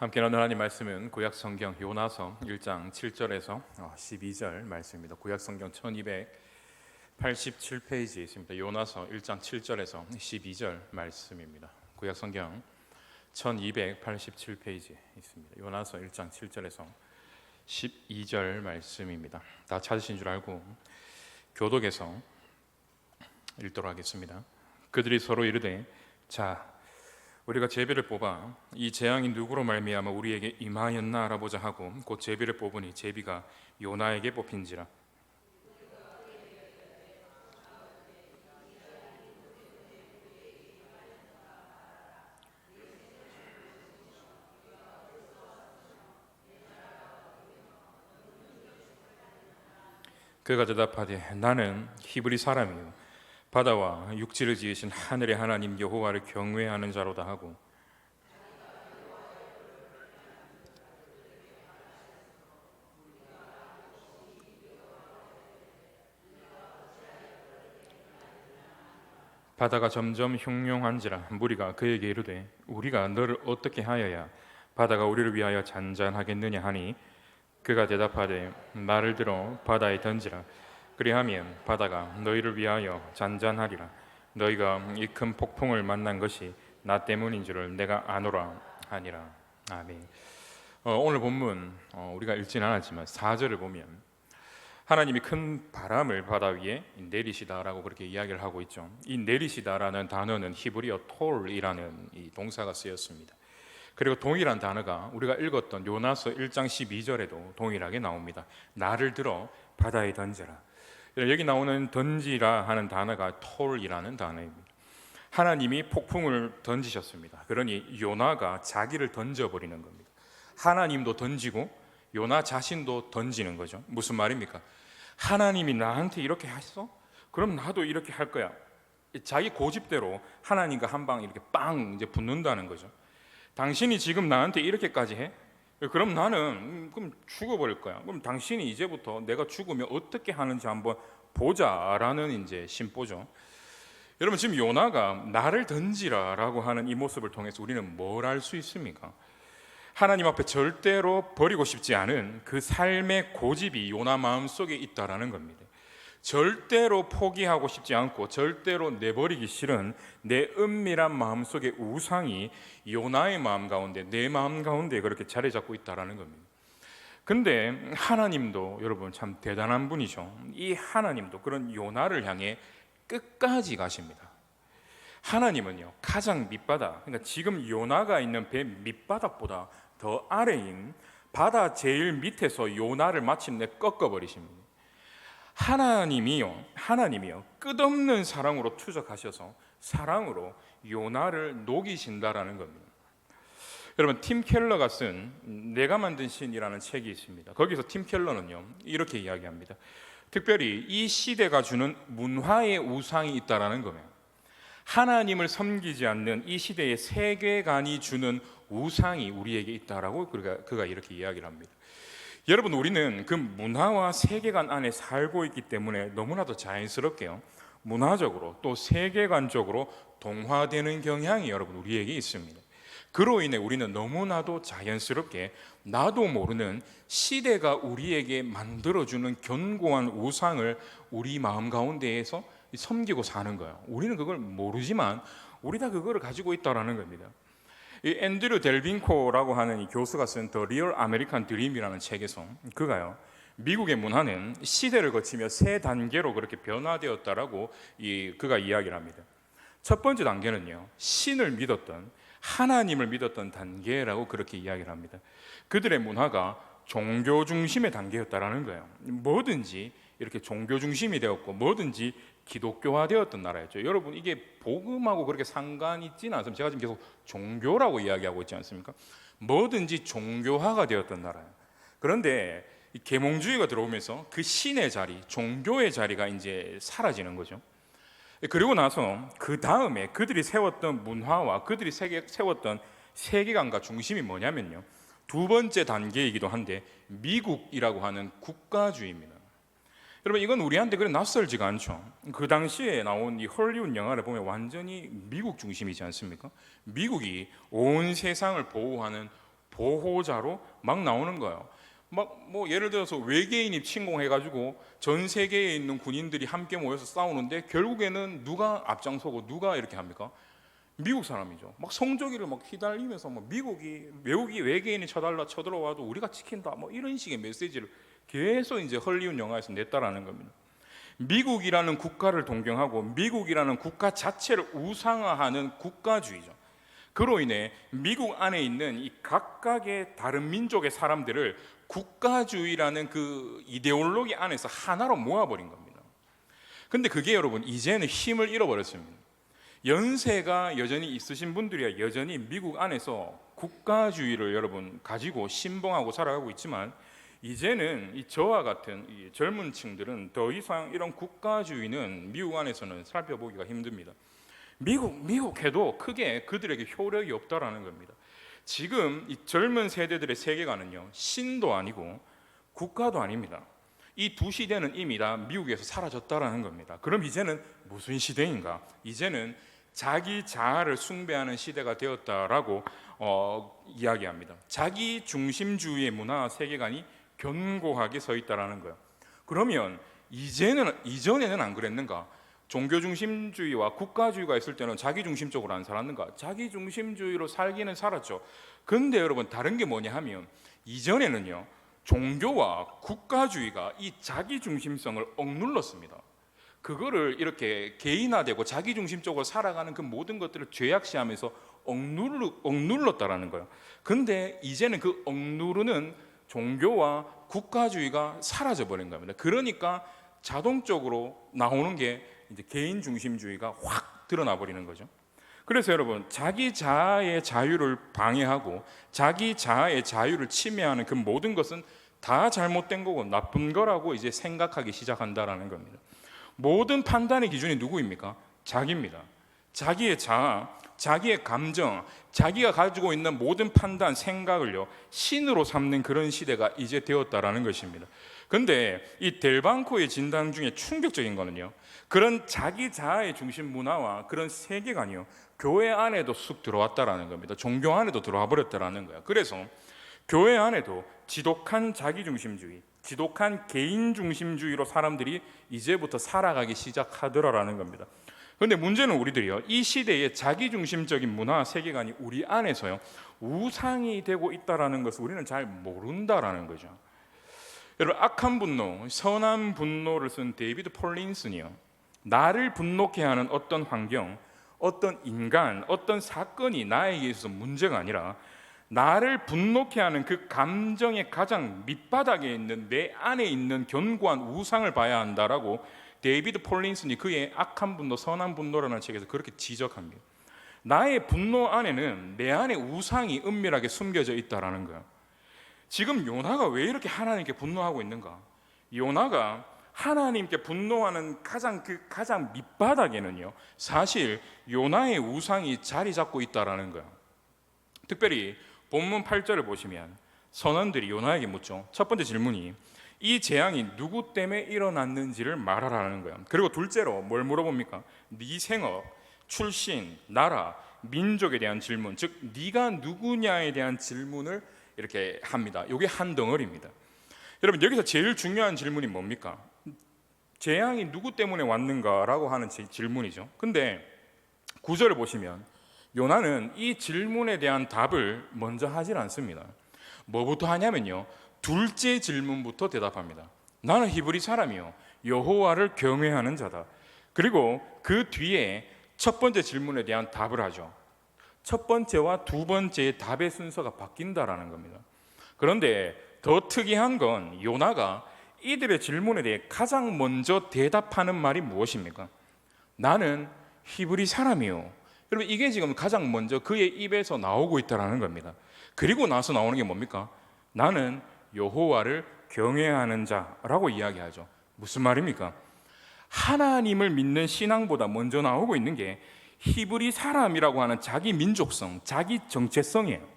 함께 나눌 하나님 말씀은 구약 성경 요나서 1장 7절에서 12절 말씀입니다. 구약 성경 1287페이지에 있습니다. 요나서 1장 7절에서 12절 말씀입니다. 구약 성경 1287페이지에 있습니다. 요나서 1장 7절에서 12절 말씀입니다. 다 찾으신 줄 알고 교독에서 읽도록 하겠습니다. 그들이 서로 이르되 자 우리가 제비를 뽑아 이 재앙이 누구로 말미암아 우리에게 임하였나 알아보자 하고 곧 제비를 뽑으니 제비가 요나에게 뽑힌지라. 그가 대답하되 나는 히브리 사람이요 바다와 육지를 지으신 하늘의 하나님 여호와를 경외하는 자로다 하고 바다가 점점 흉흉한지라. 무리가 그에게 이르되 우리가 너를 어떻게 하여야 바다가 우리를 위하여 잔잔하겠느냐 하니 그가 대답하되 나를 들어 바다에 던지라. 그리하면 바다가 너희를 위하여 잔잔하리라. 너희가 이 큰 폭풍을 만난 것이 나 때문인 줄을 내가 아노라 하니라. 아멘. 오늘 본문 우리가 읽지는 않았지만 4절을 보면 하나님이 큰 바람을 바다 위에 내리시다라고 그렇게 이야기를 하고 있죠. 이 내리시다라는 단어는 히브리어 톨이라는 이 동사가 쓰였습니다. 그리고 동일한 단어가 우리가 읽었던 요나서 1장 12절에도 동일하게 나옵니다. 나를 들어 바다에 던져라. 여기 나오는 던지라 하는 단어가 톨이라는 단어입니다. 하나님이 폭풍을 던지셨습니다. 그러니 요나가 자기를 던져버리는 겁니다. 하나님도 던지고 요나 자신도 던지는 거죠. 무슨 말입니까? 하나님이 나한테 이렇게 했어? 그럼 나도 이렇게 할 거야. 자기 고집대로 하나님과 한 방 이렇게 빵 이제 붙는다는 거죠. 당신이 지금 나한테 이렇게까지 해? 그럼 나는 그럼 죽어버릴 거야. 그럼 당신이 이제부터 내가 죽으면 어떻게 하는지 한번 보자라는 이제 심보죠. 여러분 지금 요나가 나를 던지라라고 하는 이 모습을 통해서 우리는 뭘 알 수 있습니까? 하나님 앞에 절대로 버리고 싶지 않은 그 삶의 고집이 요나 마음속에 있다라는 겁니다. 절대로 포기하고 싶지 않고 절대로 내버리기 싫은 내 은밀한 마음속의 우상이 요나의 마음 가운데 내 마음 가운데 그렇게 자리 잡고 있다라는 겁니다. 근데 하나님도 여러분 참 대단한 분이죠. 이 하나님도 그런 요나를 향해 끝까지 가십니다. 하나님은요 가장 밑바닥, 그러니까 지금 요나가 있는 배 밑바닥보다 더 아래인 바다 제일 밑에서 요나를 마침내 꺾어버리십니다. 하나님이요 끝없는 사랑으로 투적하셔서 사랑으로 요나를 녹이신다라는 겁니다. 여러분 팀 켈러가 쓴 내가 만든 신이라는 책이 있습니다. 거기서 팀 켈러는요 이렇게 이야기합니다. 특별히 이 시대가 주는 문화의 우상이 있다라는 겁니다. 하나님을 섬기지 않는 이 시대의 세계관이 주는 우상이 우리에게 있다라고 그가 이렇게 이야기를 합니다. 여러분 우리는 그 문화와 세계관 안에 살고 있기 때문에 너무나도 자연스럽게요 문화적으로 또 세계관적으로 동화되는 경향이 여러분 우리에게 있습니다. 그로 인해 우리는 너무나도 자연스럽게 나도 모르는 시대가 우리에게 만들어주는 견고한 우상을 우리 마음 가운데에서 섬기고 사는 거예요. 우리는 그걸 모르지만 우리 다 그거를 가지고 있다라는 겁니다. 이 앤드류 델빈코라고 하는 이 교수가 쓴 The Real American Dream이라는 책에서 그가요 미국의 문화는 시대를 거치며 세 단계로 그렇게 변화되었다라고 그가 이야기를 합니다. 첫 번째 단계는요 신을 믿었던 하나님을 믿었던 단계라고 그렇게 이야기를 합니다. 그들의 문화가 종교 중심의 단계였다라는 거예요. 뭐든지 이렇게 종교 중심이 되었고 뭐든지 기독교화되었던 나라였죠. 여러분 이게 복음하고 그렇게 상관이 있지는 않습니다. 제가 지금 계속 종교라고 이야기하고 있지 않습니까? 뭐든지 종교화가 되었던 나라예요. 그런데 이 계몽주의가 들어오면서 그 신의 자리, 종교의 자리가 이제 사라지는 거죠. 그리고 나서 그 다음에 그들이 세웠던 문화와 그들이 세웠던 세계관과 중심이 뭐냐면요 두 번째 단계이기도 한데 미국이라고 하는 국가주의입니다. 여러분 이건 우리한테 그래 낯설지가 않죠. 그 당시에 나온 이 헐리우드 영화를 보면 완전히 미국 중심이지 않습니까? 미국이 온 세상을 보호하는 보호자로 막 나오는 거예요. 막 뭐 예를 들어서 외계인이 침공해가지고 전 세계에 있는 군인들이 함께 모여서 싸우는데 결국에는 누가 앞장서고 누가 이렇게 합니까? 미국 사람이죠. 막 성조기를 막 휘날리면서 막 외국이 외계인이 쳐들어와도 우리가 지킨다 뭐 이런 식의 메시지를 계속 이제 헐리우드 영화에서 냈다라는 겁니다. 미국이라는 국가를 동경하고 미국이라는 국가 자체를 우상화하는 국가주의죠. 그로 인해 미국 안에 있는 이 각각의 다른 민족의 사람들을 국가주의라는 그 이데올로기 안에서 하나로 모아버린 겁니다. 근데 그게 여러분 이제는 힘을 잃어버렸습니다. 연세가 여전히 있으신 분들이야 여전히 미국 안에서 국가주의를 여러분 가지고 신봉하고 살아가고 있지만, 이제는 이 저와 같은 이 젊은 층들은 더 이상 이런 국가주의는 미국 안에서는 살펴보기가 힘듭니다. 미국 해도 크게 그들에게 효력이 없다라는 겁니다. 지금 이 젊은 세대들의 세계관은요, 신도 아니고 국가도 아닙니다. 이 두 시대는 이미 다 미국에서 사라졌다라는 겁니다. 그럼 이제는 무슨 시대인가? 이제는 자기 자아를 숭배하는 시대가 되었다라고 이야기합니다. 자기 중심주의의 문화 세계관이 견고하게 서 있다라는 거예요. 그러면 이전에는 안 그랬는가? 종교 중심주의와 국가주의가 있을 때는 자기 중심적으로 안 살았는가? 자기 중심주의로 살기는 살았죠. 근데 여러분 다른 게 뭐냐 하면 이전에는요, 종교와 국가주의가 이 자기 중심성을 억눌렀습니다. 그거를 이렇게 개인화되고 자기 중심적으로 살아가는 그 모든 것들을 죄악시하면서 억눌렀다라는 거예요. 근데 이제는 그 억누르는 종교와 국가주의가 사라져 버린 겁니다. 그러니까 자동적으로 나오는 게 이제 개인 중심주의가 확 드러나 버리는 거죠. 그래서 여러분 자기 자아의 자유를 방해하고 자기 자아의 자유를 침해하는 그 모든 것은 다 잘못된 거고 나쁜 거라고 이제 생각하기 시작한다라는 겁니다. 모든 판단의 기준이 누구입니까? 자기입니다. 자기의 자아, 자기의 감정, 자기가 가지고 있는 모든 판단, 생각을요 신으로 삼는 그런 시대가 이제 되었다라는 것입니다. 근데 이 델방코의 진단 중에 충격적인 거는요, 그런 자기 자아의 중심 문화와 그런 세계관이요 교회 안에도 쑥 들어왔다라는 겁니다. 종교 안에도 들어와 버렸다라는 거예요. 그래서 교회 안에도 지독한 자기 중심주의, 지독한 개인 중심주의로 사람들이 이제부터 살아가기 시작하더라라는 겁니다. 그런데 문제는 우리들이요, 이 시대의 자기 중심적인 문화 세계관이 우리 안에서요 우상이 되고 있다라는 것을 우리는 잘 모른다라는 거죠. 여러분 악한 분노, 선한 분노를 쓴 데이비드 폴린슨이요, 나를 분노케 하는 어떤 환경, 어떤 인간, 어떤 사건이 나에게 있어서 문제가 아니라 나를 분노케 하는 그 감정의 가장 밑바닥에 있는 내 안에 있는 견고한 우상을 봐야 한다라고 데이비드 폴린슨이 그의 악한 분노, 선한 분노라는 책에서 그렇게 지적합니다. 나의 분노 안에는 내 안에 우상이 은밀하게 숨겨져 있다라는 거예요. 지금 요나가 왜 이렇게 하나님께 분노하고 있는가? 요나가 하나님께 분노하는 가장 밑바닥에는요 사실 요나의 우상이 자리 잡고 있다라는 거예요. 특별히 본문 8절을 보시면 선원들이 요나에게 묻죠. 첫 번째 질문이 이 재앙이 누구 때문에 일어났는지를 말하라는 거예요. 그리고 둘째로 뭘 물어봅니까? 네 생업, 출신, 나라, 민족에 대한 질문, 즉 네가 누구냐에 대한 질문을 이렇게 합니다. 이게 한 덩어리입니다. 여러분 여기서 제일 중요한 질문이 뭡니까? 재앙이 누구 때문에 왔는가라고 하는 질문이죠. 근데 9절을 보시면 요나는 이 질문에 대한 답을 먼저 하질 않습니다. 뭐부터 하냐면요, 둘째 질문부터 대답합니다. 나는 히브리 사람이요 여호와를 경외하는 자다. 그리고 그 뒤에 첫 번째 질문에 대한 답을 하죠. 첫 번째와 두 번째의 답의 순서가 바뀐다라는 겁니다. 그런데 더 특이한 건 요나가 이들의 질문에 대해 가장 먼저 대답하는 말이 무엇입니까? 나는 히브리 사람이요. 여러분 이게 지금 가장 먼저 그의 입에서 나오고 있다는 겁니다. 그리고 나서 나오는 게 뭡니까? 나는 여호와를 경외하는 자라고 이야기하죠. 무슨 말입니까? 하나님을 믿는 신앙보다 먼저 나오고 있는 게 히브리 사람이라고 하는 자기 민족성, 자기 정체성이에요.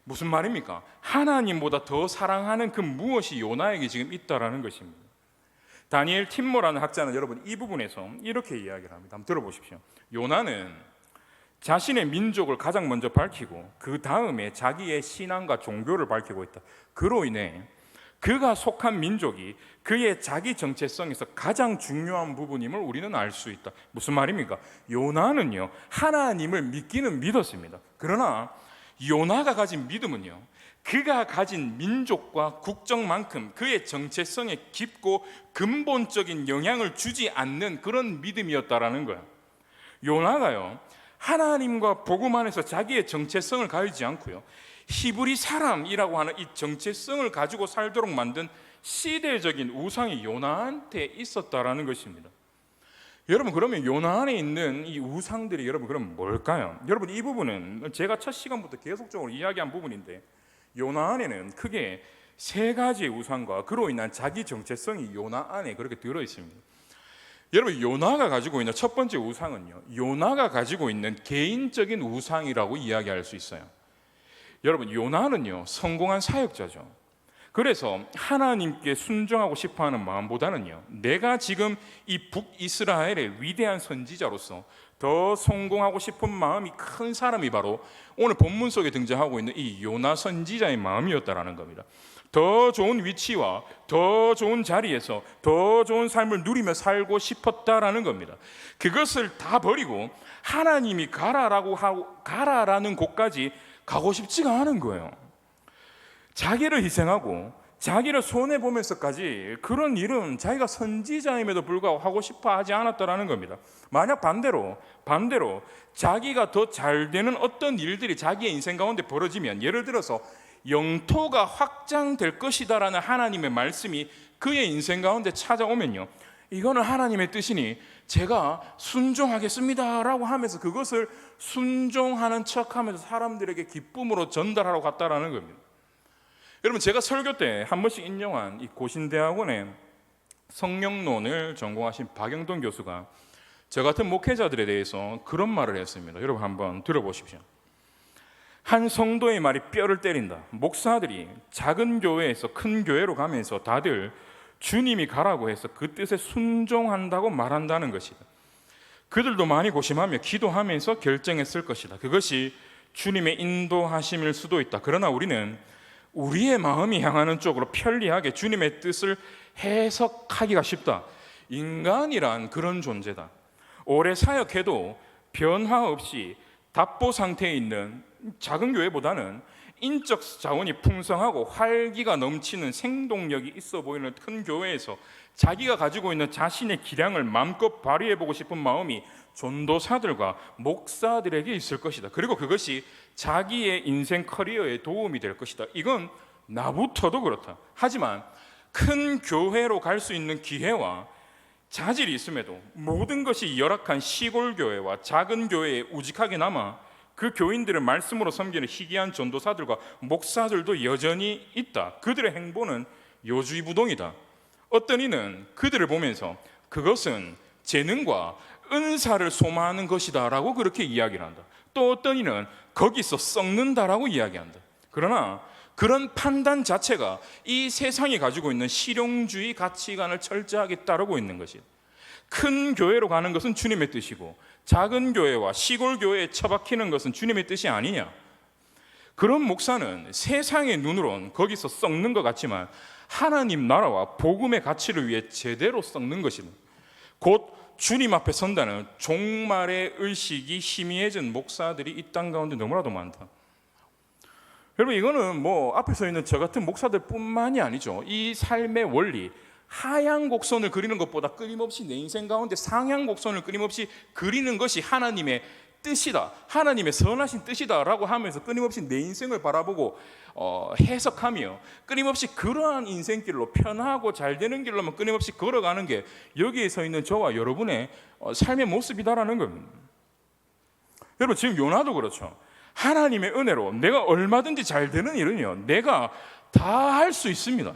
무슨 말입니까? 하나님보다 더 사랑하는 그 무엇이 요나에게 지금 있다라는 것입니다. 다니엘 팀모라는 학자는 여러분 이 부분에서 이렇게 이야기를 합니다. 한번 들어보십시오. 요나는 자신의 민족을 가장 먼저 밝히고 그 다음에 자기의 신앙과 종교를 밝히고 있다. 그로 인해 그가 속한 민족이 그의 자기 정체성에서 가장 중요한 부분임을 우리는 알 수 있다. 무슨 말입니까? 요나는요, 하나님을 믿기는 믿었습니다. 그러나 요나가 가진 믿음은요, 그가 가진 민족과 국적만큼 그의 정체성에 깊고 근본적인 영향을 주지 않는 그런 믿음이었다라는 거예요. 요나가요, 하나님과 복음 안에서 자기의 정체성을 가지지 않고요, 히브리 사람이라고 하는 이 정체성을 가지고 살도록 만든 시대적인 우상이 요나한테 있었다라는 것입니다. 여러분, 그러면 요나 안에 있는 이 우상들이 여러분 그럼 뭘까요? 여러분, 이 부분은 제가 첫 시간부터 계속적으로 이야기한 부분인데, 요나 안에는 크게 세 가지의 우상과 그로 인한 자기 정체성이 요나 안에 그렇게 들어 있습니다. 여러분, 요나가 가지고 있는 첫 번째 우상은요, 요나가 가지고 있는 개인적인 우상이라고 이야기할 수 있어요. 여러분, 요나는요, 성공한 사역자죠. 그래서 하나님께 순종하고 싶어하는 마음보다는요, 내가 지금 이 북이스라엘의 위대한 선지자로서 더 성공하고 싶은 마음이 큰 사람이 바로 오늘 본문 속에 등장하고 있는 이 요나 선지자의 마음이었다라는 겁니다. 더 좋은 위치와 더 좋은 자리에서 더 좋은 삶을 누리며 살고 싶었다라는 겁니다. 그것을 다 버리고 하나님이 가라라는 곳까지 가고 싶지가 않은 거예요. 자기를 희생하고 자기를 손해보면서까지 그런 일은 자기가 선지자임에도 불구하고 하고 싶어 하지 않았다라는 겁니다. 만약 반대로 자기가 더 잘 되는 어떤 일들이 자기의 인생 가운데 벌어지면, 예를 들어서 영토가 확장될 것이다라는 하나님의 말씀이 그의 인생 가운데 찾아오면요, 이거는 하나님의 뜻이니 제가 순종하겠습니다라고 하면서 그것을 순종하는 척하면서 사람들에게 기쁨으로 전달하러 갔다라는 겁니다. 여러분, 제가 설교 때 한 번씩 인용한 이 고신대학원의 성령론을 전공하신 박영돈 교수가 저 같은 목회자들에 대해서 그런 말을 했습니다. 여러분, 한번 들어보십시오. 한 성도의 말이 뼈를 때린다. 목사들이 작은 교회에서 큰 교회로 가면서 다들 주님이 가라고 해서 그 뜻에 순종한다고 말한다는 것이다. 그들도 많이 고심하며 기도하면서 결정했을 것이다. 그것이 주님의 인도하심일 수도 있다. 그러나 우리는 우리의 마음이 향하는 쪽으로 편리하게 주님의 뜻을 해석하기가 쉽다. 인간이란 그런 존재다. 오래 사역해도 변화 없이 답보 상태에 있는 작은 교회보다는 인적 자원이 풍성하고 활기가 넘치는 생동력이 있어 보이는 큰 교회에서 자기가 가지고 있는 자신의 기량을 마음껏 발휘해보고 싶은 마음이 전도사들과 목사들에게 있을 것이다. 그리고 그것이 자기의 인생 커리어에 도움이 될 것이다. 이건 나부터도 그렇다. 하지만 큰 교회로 갈 수 있는 기회와 자질이 있음에도 모든 것이 열악한 시골 교회와 작은 교회에 우직하게 남아 그 교인들을 말씀으로 섬기는 희귀한 전도사들과 목사들도 여전히 있다. 그들의 행보는 요주의부동이다. 어떤 이는 그들을 보면서 그것은 재능과 은사를 소망하는 것이다 라고 그렇게 이야기를 한다. 또 어떤 이는 거기서 썩는다라고 이야기한다. 그러나 그런 판단 자체가 이 세상이 가지고 있는 실용주의 가치관을 철저하게 따르고 있는 것이다. 큰 교회로 가는 것은 주님의 뜻이고 작은 교회와 시골 교회에 처박히는 것은 주님의 뜻이 아니냐. 그런 목사는 세상의 눈으론 거기서 썩는 것 같지만 하나님 나라와 복음의 가치를 위해 제대로 썩는 것이다. 곧 주님 앞에 선다는 종말의 의식이 희미해진 목사들이 이 땅 가운데 너무나도 많다. 여러분, 이거는 앞에 서 있는 저 같은 목사들 뿐만이 아니죠. 이 삶의 원리, 하향 곡선을 그리는 것보다 끊임없이 내 인생 가운데 상향 곡선을 끊임없이 그리는 것이 하나님의 뜻이다, 하나님의 선하신 뜻이다 라고 하면서 끊임없이 내 인생을 바라보고 해석하며 끊임없이 그러한 인생길로 편하고 잘 되는 길로만 끊임없이 걸어가는 게 여기에 서 있는 저와 여러분의 삶의 모습이다라는 겁니다. 여러분, 지금 요나도 그렇죠. 하나님의 은혜로 내가 얼마든지 잘 되는 일은요, 내가 다 할 수 있습니다.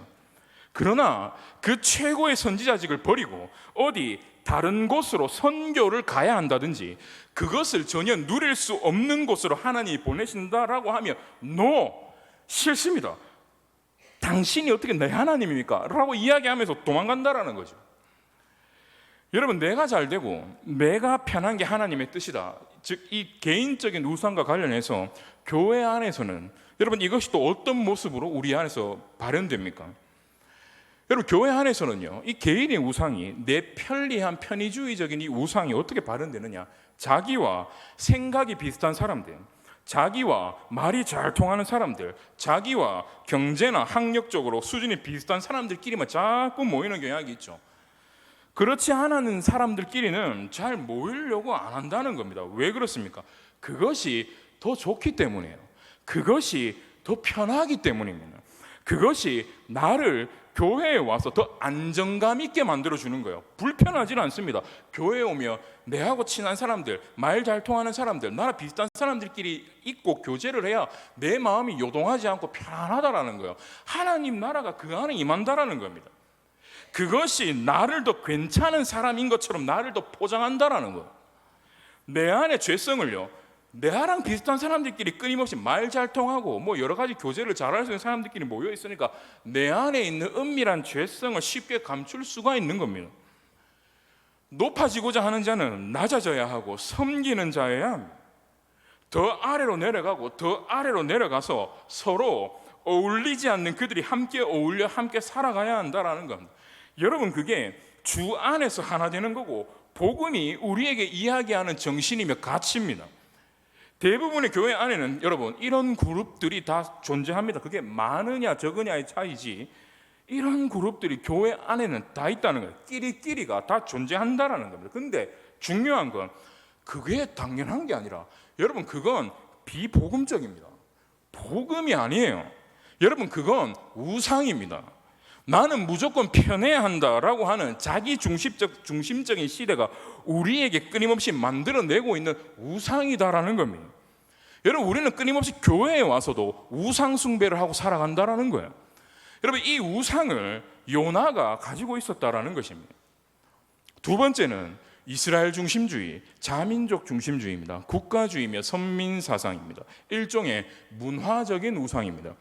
그러나 그 최고의 선지자직을 버리고 어디 다른 곳으로 선교를 가야 한다든지 그것을 전혀 누릴 수 없는 곳으로 하나님이 보내신다라고 하면 싫습니다. 당신이 어떻게 내 하나님입니까? 라고 이야기하면서 도망간다라는 거죠. 여러분, 내가 잘 되고 내가 편한 게 하나님의 뜻이다. 즉 이 개인적인 우상과 관련해서 교회 안에서는 여러분 이것이 또 어떤 모습으로 우리 안에서 발현됩니까? 여러분, 교회 안에서는요, 이 개인의 우상이, 내 편리한 편의주의적인 이 우상이 어떻게 발현되느냐, 자기와 생각이 비슷한 사람들, 자기와 말이 잘 통하는 사람들, 자기와 경제나 학력적으로 수준이 비슷한 사람들끼리만 자꾸 모이는 경향이 있죠. 그렇지 않은 사람들끼리는 잘 모이려고 안 한다는 겁니다. 왜 그렇습니까? 그것이 더 좋기 때문이에요. 그것이 더 편하기 때문입니다. 그것이 나를 교회에 와서 더 안정감 있게 만들어주는 거예요. 불편하지는 않습니다. 교회에 오면 내하고 친한 사람들, 말 잘 통하는 사람들, 나랑 비슷한 사람들끼리 있고 교제를 해야 내 마음이 요동하지 않고 편안하다라는 거예요. 하나님 나라가 그 안에 임한다라는 겁니다. 그것이 나를 더 괜찮은 사람인 것처럼 나를 더 포장한다라는 거예요. 내 안에 죄성을요, 내랑 비슷한 사람들끼리 끊임없이 말 잘 통하고 뭐 여러 가지 교제를 잘할 수 있는 사람들끼리 모여 있으니까 내 안에 있는 은밀한 죄성을 쉽게 감출 수가 있는 겁니다. 높아지고자 하는 자는 낮아져야 하고 섬기는 자여야 합니다. 더 아래로 내려가고 더 아래로 내려가서 서로 어울리지 않는 그들이 함께 어울려 함께 살아가야 한다라는 겁니다. 여러분, 그게 주 안에서 하나 되는 거고 복음이 우리에게 이야기하는 정신이며 가치입니다. 대부분의 교회 안에는 여러분 이런 그룹들이 다 존재합니다. 그게 많으냐 적으냐의 차이지 이런 그룹들이 교회 안에는 다 있다는 거예요. 끼리끼리가 다 존재한다라는 겁니다. 근데 중요한 건 그게 당연한 게 아니라 여러분 그건 비복음적입니다. 복음이 아니에요. 여러분 그건 우상입니다. 나는 무조건 편해야 한다라고 하는 자기 중심적인 시대가 우리에게 끊임없이 만들어내고 있는 우상이다라는 겁니다. 여러분, 우리는 끊임없이 교회에 와서도 우상 숭배를 하고 살아간다라는 거예요. 여러분, 이 우상을 요나가 가지고 있었다라는 것입니다. 두 번째는 이스라엘 중심주의, 자민족 중심주의입니다. 국가주의며 선민 사상입니다. 일종의 문화적인 우상입니다.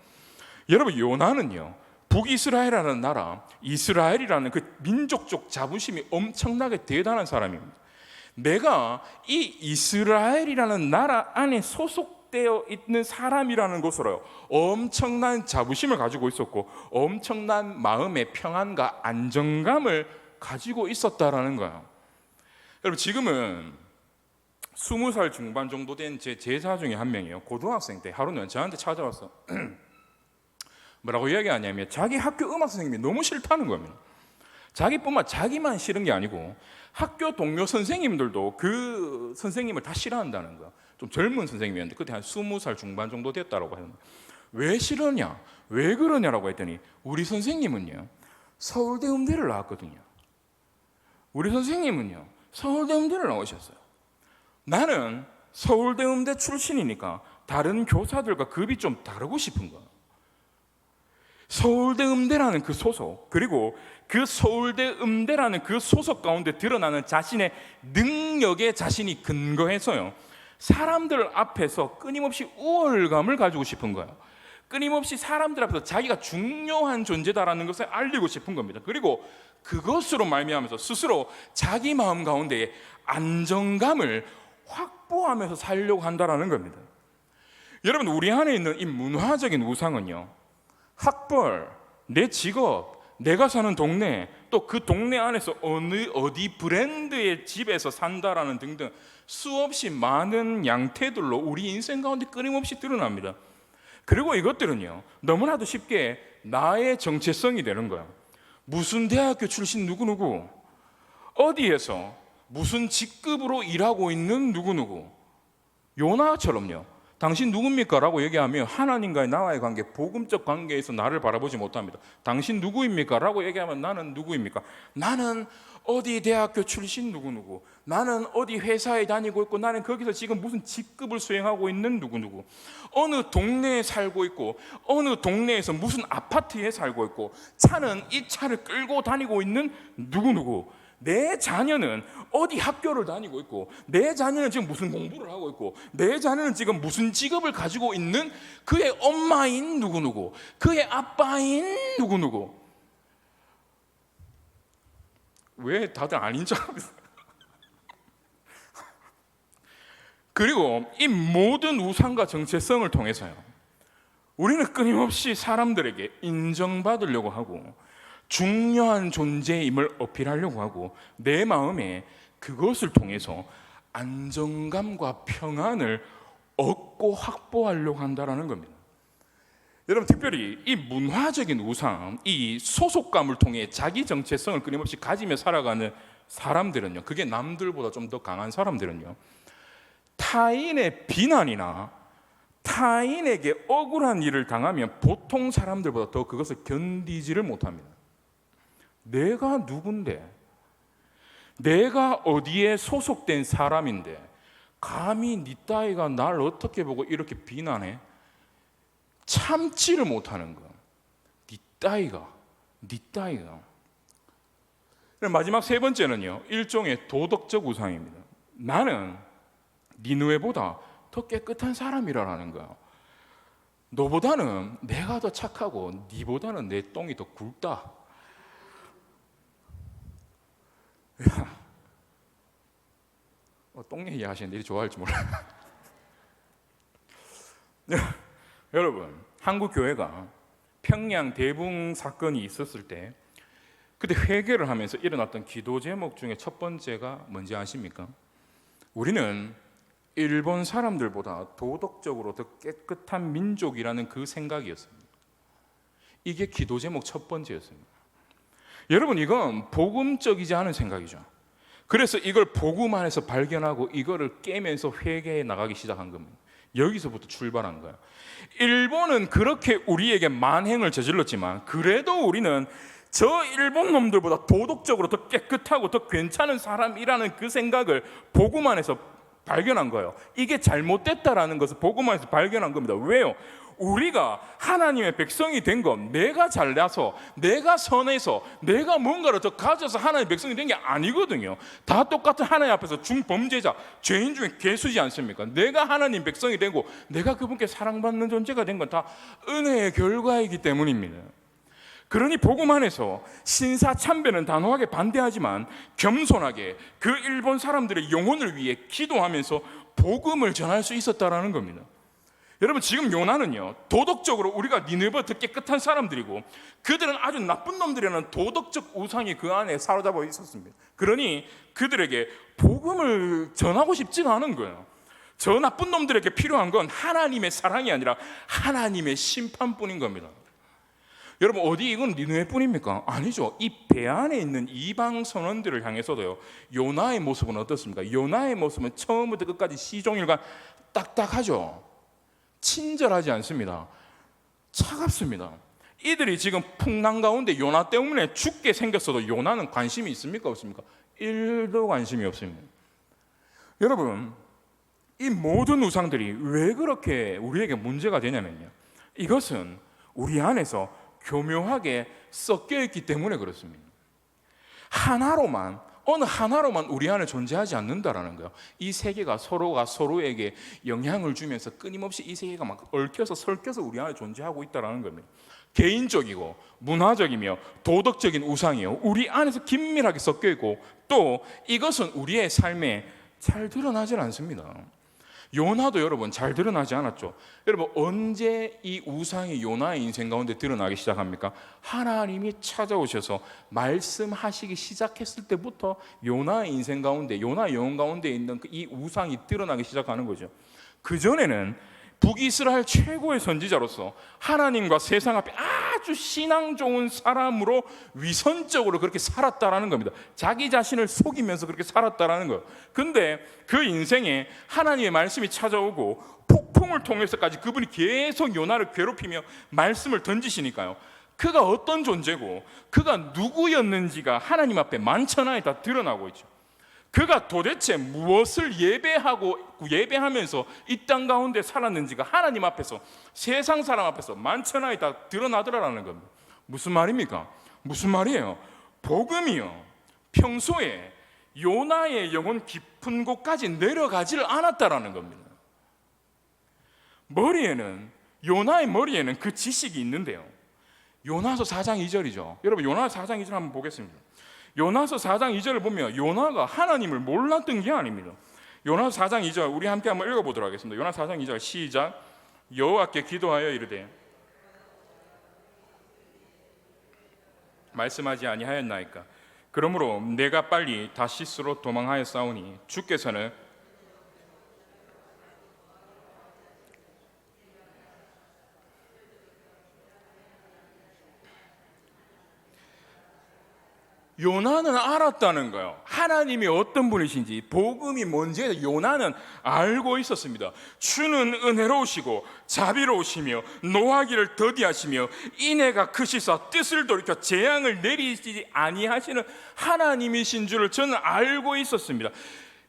여러분, 요나는요, 북이스라엘이라는 나라, 이스라엘이라는 그 민족적 자부심이 엄청나게 대단한 사람입니다. 내가 이 이스라엘이라는 나라 안에 소속되어 있는 사람이라는 것으로 엄청난 자부심을 가지고 있었고 엄청난 마음의 평안과 안정감을 가지고 있었다라는 거예요. 여러분, 지금은 20살 중반 정도 된 제 제자 중에 한 명이에요. 고등학생 때 하루는 저한테 찾아와서 뭐라고 이야기하냐면 자기 학교 음악 선생님이 너무 싫다는 겁니다. 자기만 싫은 게 아니고 학교 동료 선생님들도 그 선생님을 다 싫어한다는 거야. 좀 젊은 선생님이었는데 그때 한 20살 중반 정도 됐다라고 하는데 왜 싫으냐? 왜 그러냐라고 했더니 우리 선생님은요 서울대 음대를 나왔거든요. 우리 선생님은요 서울대 음대를 나오셨어요. 나는 서울대 음대 출신이니까 다른 교사들과 급이 좀 다르고 싶은 거야. 서울대 음대라는 그 소속, 그리고 그 서울대 음대라는 그 소속 가운데 드러나는 자신의 능력에 자신이 근거해서요 사람들 앞에서 끊임없이 우월감을 가지고 싶은 거예요. 끊임없이 사람들 앞에서 자기가 중요한 존재다라는 것을 알리고 싶은 겁니다. 그리고 그것으로 말미암아서 스스로 자기 마음 가운데에 안정감을 확보하면서 살려고 한다라는 겁니다. 여러분, 우리 안에 있는 이 문화적인 우상은요 학벌, 내 직업, 내가 사는 동네, 또 그 동네 안에서 어디 브랜드의 집에서 산다라는 등등 수없이 많은 양태들로 우리 인생 가운데 끊임없이 드러납니다. 그리고 이것들은요 너무나도 쉽게 나의 정체성이 되는 거예요. 무슨 대학교 출신 누구누구, 어디에서 무슨 직급으로 일하고 있는 누구누구. 요나처럼요 당신 누굽니까? 라고 얘기하면 하나님과의 나와의 관계, 복음적 관계에서 나를 바라보지 못합니다. 당신 누구입니까? 라고 얘기하면 나는 누구입니까? 나는 어디 대학교 출신 누구누구, 나는 어디 회사에 다니고 있고, 나는 거기서 지금 무슨 직급을 수행하고 있는 누구누구, 어느 동네에 살고 있고, 어느 동네에서 무슨 아파트에 살고 있고, 차는 이 차를 끌고 다니고 있는 누구누구, 내 자녀는 어디 학교를 다니고 있고, 내 자녀는 지금 무슨 공부를 하고 있고, 내 자녀는 지금 무슨 직업을 가지고 있는 그의 엄마인 누구누구, 그의 아빠인 누구누구. 왜 다들 아닌 줄 알았어요. 그리고 이 모든 우상과 정체성을 통해서요, 우리는 끊임없이 사람들에게 인정받으려고 하고 중요한 존재임을 어필하려고 하고 내 마음에 그것을 통해서 안정감과 평안을 얻고 확보하려고 한다는 겁니다. 여러분, 특별히 이 문화적인 우상, 이 소속감을 통해 자기 정체성을 끊임없이 가지며 살아가는 사람들은요, 그게 남들보다 좀 더 강한 사람들은요, 타인의 비난이나 타인에게 억울한 일을 당하면 보통 사람들보다 더 그것을 견디지를 못합니다. 내가 누군데, 내가 어디에 소속된 사람인데 감히 네 따위가 날 어떻게 보고 이렇게 비난해? 참지를 못하는 거야. 네 따위가. 마지막 세 번째는요, 일종의 도덕적 우상입니다. 나는 니느웨보다 더 깨끗한 사람이라는 거야. 너보다는 내가 더 착하고 니보다는 내 똥이 더 굵다. 똥 얘기 하시는데 좋아할지 몰라요. 여러분, 한국 교회가 평양 대붕 사건이 있었을 때 그때 회개를 하면서 일어났던 기도 제목 중에 첫 번째가 뭔지 아십니까? 우리는 일본 사람들보다 도덕적으로 더 깨끗한 민족이라는 그 생각이었습니다. 이게 기도 제목 첫 번째였습니다. 여러분, 이건 복음적이지 않은 생각이죠. 그래서 이걸 복음 안에서 발견하고 이거를 깨면서 회개해 나가기 시작한 겁니다. 여기서부터 출발한 거예요. 일본은 그렇게 우리에게 만행을 저질렀지만 그래도 우리는 저 일본 놈들보다 도덕적으로 더 깨끗하고 더 괜찮은 사람이라는 그 생각을 복음 안에서 발견한 거예요. 이게 잘못됐다라는 것을 복음 안에서 발견한 겁니다. 왜요? 우리가 하나님의 백성이 된 건 내가 잘나서, 내가 선해서, 내가 뭔가를 더 가져서 하나님의 백성이 된 게 아니거든요. 다 똑같은 하나님 앞에서 중범죄자, 죄인 중에 괴수지 않습니까? 내가 하나님 백성이 되고 내가 그분께 사랑받는 존재가 된 건 다 은혜의 결과이기 때문입니다. 그러니 복음 안에서 신사참배는 단호하게 반대하지만 겸손하게 그 일본 사람들의 영혼을 위해 기도하면서 복음을 전할 수 있었다라는 겁니다. 여러분, 지금 요나는요, 도덕적으로 우리가 니느웨보다 더 깨끗한 사람들이고 그들은 아주 나쁜 놈들이라는 도덕적 우상이 그 안에 사로잡아 있었습니다. 그러니 그들에게 복음을 전하고 싶지가 않은 거예요. 저 나쁜 놈들에게 필요한 건 하나님의 사랑이 아니라 하나님의 심판뿐인 겁니다. 여러분, 어디 이건 니느웨뿐입니까? 아니죠. 이 배 안에 있는 이방 선원들을 향해서도요, 요나의 모습은 어떻습니까? 요나의 모습은 처음부터 끝까지 시종일관 딱딱하죠. 친절하지 않습니다. 차갑습니다. 이들이 지금 풍랑 가운데 요나 때문에 죽게 생겼어도 요나는 관심이 있습니까? 없습니까? 1도 관심이 없습니다. 여러분, 이 모든 우상들이 왜 그렇게 우리에게 문제가 되냐면요, 이것은 우리 안에서 교묘하게 섞여 있기 때문에 그렇습니다. 어느 하나로만 우리 안에 존재하지 않는다라는 거예요. 이 세계가 서로가 서로에게 영향을 주면서 끊임없이 이 세계가 막 얽혀서 설켜서 우리 안에 존재하고 있다라는 겁니다. 개인적이고 문화적이며 도덕적인 우상이요, 우리 안에서 긴밀하게 섞여 있고 또 이것은 우리의 삶에 잘 드러나질 않습니다. 요나도 여러분 잘 드러나지 않았죠. 여러분, 언제 이 우상이 요나의 인생 가운데 드러나기 시작합니까? 하나님이 찾아오셔서 말씀하시기 시작했을 때부터 요나의 인생 가운데, 요나의 영혼 가운데 있는 이 우상이 드러나기 시작하는 거죠. 그전에는 북이스라엘 최고의 선지자로서 하나님과 세상 앞에 아주 신앙 좋은 사람으로 위선적으로 그렇게 살았다라는 겁니다. 자기 자신을 속이면서 그렇게 살았다라는 거예요. 근데 그 인생에 하나님의 말씀이 찾아오고 폭풍을 통해서까지 그분이 계속 요나를 괴롭히며 말씀을 던지시니까요, 그가 어떤 존재고 그가 누구였는지가 하나님 앞에 만천하에 다 드러나고 있죠. 그가 도대체 무엇을 예배하면서 이 땅 가운데 살았는지가 하나님 앞에서, 세상 사람 앞에서 만천하에 다 드러나더라라는 겁니다. 무슨 말입니까? 무슨 말이에요? 복음이요, 평소에 요나의 영혼 깊은 곳까지 내려가지를 않았다라는 겁니다. 요나의 머리에는 그 지식이 있는데요, 요나서 4장 2절이죠. 여러분, 요나서 4장 2절 한번 보겠습니다. 요나서 4장 2절을 보면 요나가 하나님을 몰랐던 게 아닙니다. 요나서 4장 2절 우리 함께 한번 읽어보도록 하겠습니다. 요나서 4장 2절 시작. 여호와께 기도하여 이르되 말씀하지 아니하였나이까. 그러므로 내가 빨리 다시스로 도망하였사오니 주께서는 요나는 알았다는 거예요. 하나님이 어떤 분이신지, 복음이 뭔지 요나는 알고 있었습니다. 주는 은혜로우시고 자비로우시며 노하기를 더디하시며 인애가 크시사 뜻을 돌이켜 재앙을 내리시지 아니하시는 하나님이신 줄을 저는 알고 있었습니다.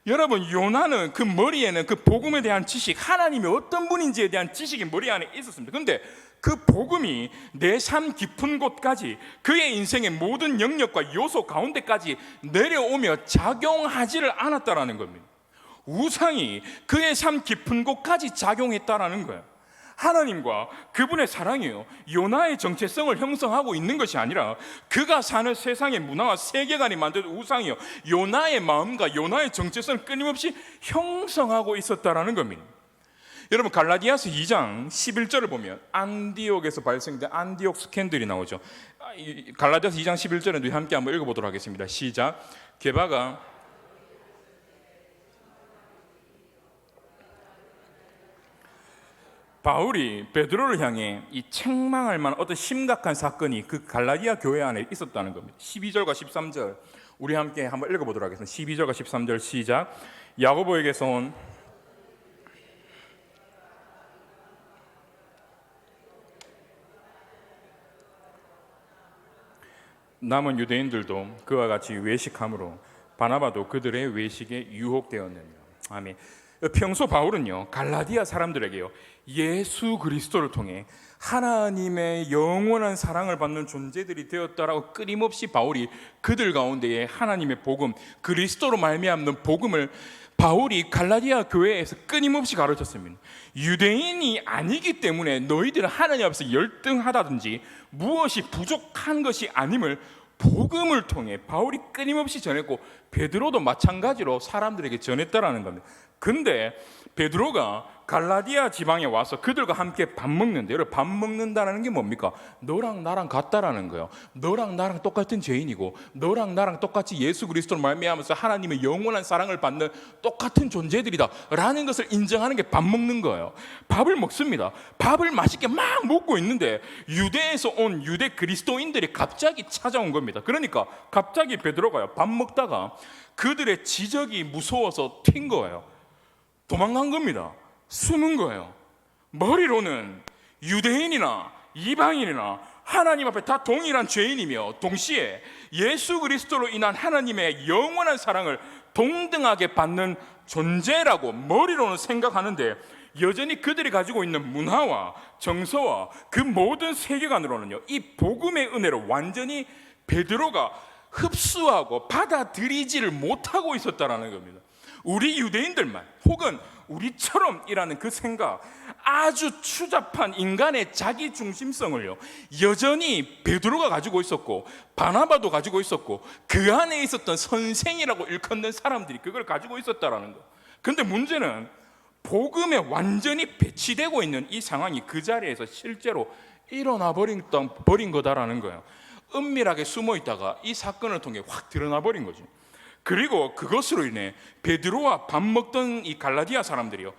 여러분, 요나는 그 머리에는 그 복음에 대한 지식, 하나님이 어떤 분인지에 대한 지식이 머리 안에 있었습니다. 그런데 그 복음이 내 삶 깊은 곳까지, 그의 인생의 모든 영역과 요소 가운데까지 내려오며 작용하지를 않았다라는 겁니다. 우상이 그의 삶 깊은 곳까지 작용했다라는 거예요. 하나님과 그분의 사랑이요, 요나의 정체성을 형성하고 있는 것이 아니라 그가 사는 세상의 문화와 세계관이 만든 우상이요, 요나의 마음과 요나의 정체성을 끊임없이 형성하고 있었다라는 겁니다. 여러분, 갈라디아서 2장 11절을 보면 안디옥에서 발생된 안디옥 스캔들이 나오죠. 갈라디아서 2장 11절은 우리 함께 한번 읽어보도록 하겠습니다. 시작. 게바가 바울이 베드로를 향해 이 책망할 만한 어떤 심각한 사건이 그 갈라디아 교회 안에 있었다는 겁니다. 12절과 13절 우리 함께 한번 읽어보도록 하겠습니다. 12절과 13절 시작. 야고보에게서 온 남은 유대인들도 그와 같이 외식함으로 바나바도 그들의 외식에 유혹되었느니라. 아멘. 평소 바울은요, 갈라디아 사람들에게요, 예수 그리스도를 통해 하나님의 영원한 사랑을 받는 존재들이 되었다라고 끊임없이 바울이 그들 가운데에 하나님의 복음, 그리스도로 말미암는 복음을 바울이 갈라디아 교회에서 끊임없이 가르쳤습니다. 유대인이 아니기 때문에 너희들은 하나님 앞에서 열등하다든지 무엇이 부족한 것이 아님을 복음을 통해 바울이 끊임없이 전했고, 베드로도 마찬가지로 사람들에게 전했다라는 겁니다. 근데 베드로가 갈라디아 지방에 와서 그들과 함께 밥 먹는데, 여러분, 밥 먹는다는 게 뭡니까? 너랑 나랑 같다라는 거예요. 너랑 나랑 똑같은 죄인이고 너랑 나랑 똑같이 예수 그리스도를 말미암아서 하나님의 영원한 사랑을 받는 똑같은 존재들이다 라는 것을 인정하는 게 밥 먹는 거예요. 밥을 먹습니다. 밥을 맛있게 막 먹고 있는데 유대에서 온 유대 그리스도인들이 갑자기 찾아온 겁니다. 그러니까 갑자기 베드로가요, 밥 먹다가 그들의 지적이 무서워서 튄 거예요. 도망간 겁니다. 숨은 거예요. 머리로는 유대인이나 이방인이나 하나님 앞에 다 동일한 죄인이며 동시에 예수 그리스도로 인한 하나님의 영원한 사랑을 동등하게 받는 존재라고 머리로는 생각하는데, 여전히 그들이 가지고 있는 문화와 정서와 그 모든 세계관으로는요, 이 복음의 은혜를 완전히 베드로가 흡수하고 받아들이지를 못하고 있었다라는 겁니다. 우리 유대인들만 혹은 우리처럼이라는 그 생각, 아주 추잡한 인간의 자기 중심성을요, 여전히 베드로가 가지고 있었고 바나바도 가지고 있었고 그 안에 있었던 선생이라고 일컫는 사람들이 그걸 가지고 있었다라는 거. 근데 문제는 복음에 완전히 배치되고 있는 이 상황이 그 자리에서 실제로 일어나 버린 거다라는 거예요. 은밀하게 숨어 있다가 이 사건을 통해 확 드러나 버린 거죠. 그리고 그것으로 인해 베드로와 밥 먹던 이 갈라디아 사람들이요,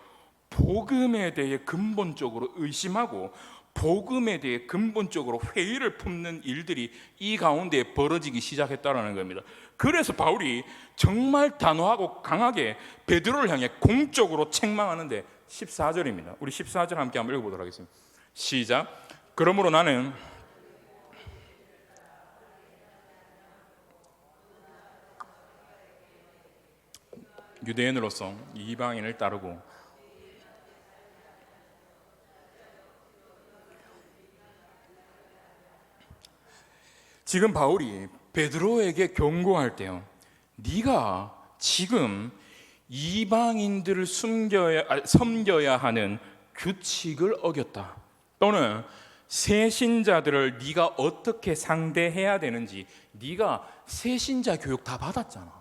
복음에 대해 근본적으로 의심하고 복음에 대해 근본적으로 회의를 품는 일들이 이 가운데 벌어지기 시작했다는 겁니다. 그래서 바울이 정말 단호하고 강하게 베드로를 향해 공적으로 책망하는데 14절입니다. 우리 14절 함께 한번 읽어보도록 하겠습니다. 시작. 그러므로 나는 유대인으로서 이방인을 따르고 지금 바울이 베드로에게 경고할 때요, 네가 지금 이방인들을 섬겨야 하는 규칙을 어겼다, 또는 새신자들을 네가 어떻게 상대해야 되는지 네가 새신자 교육 다 받았잖아.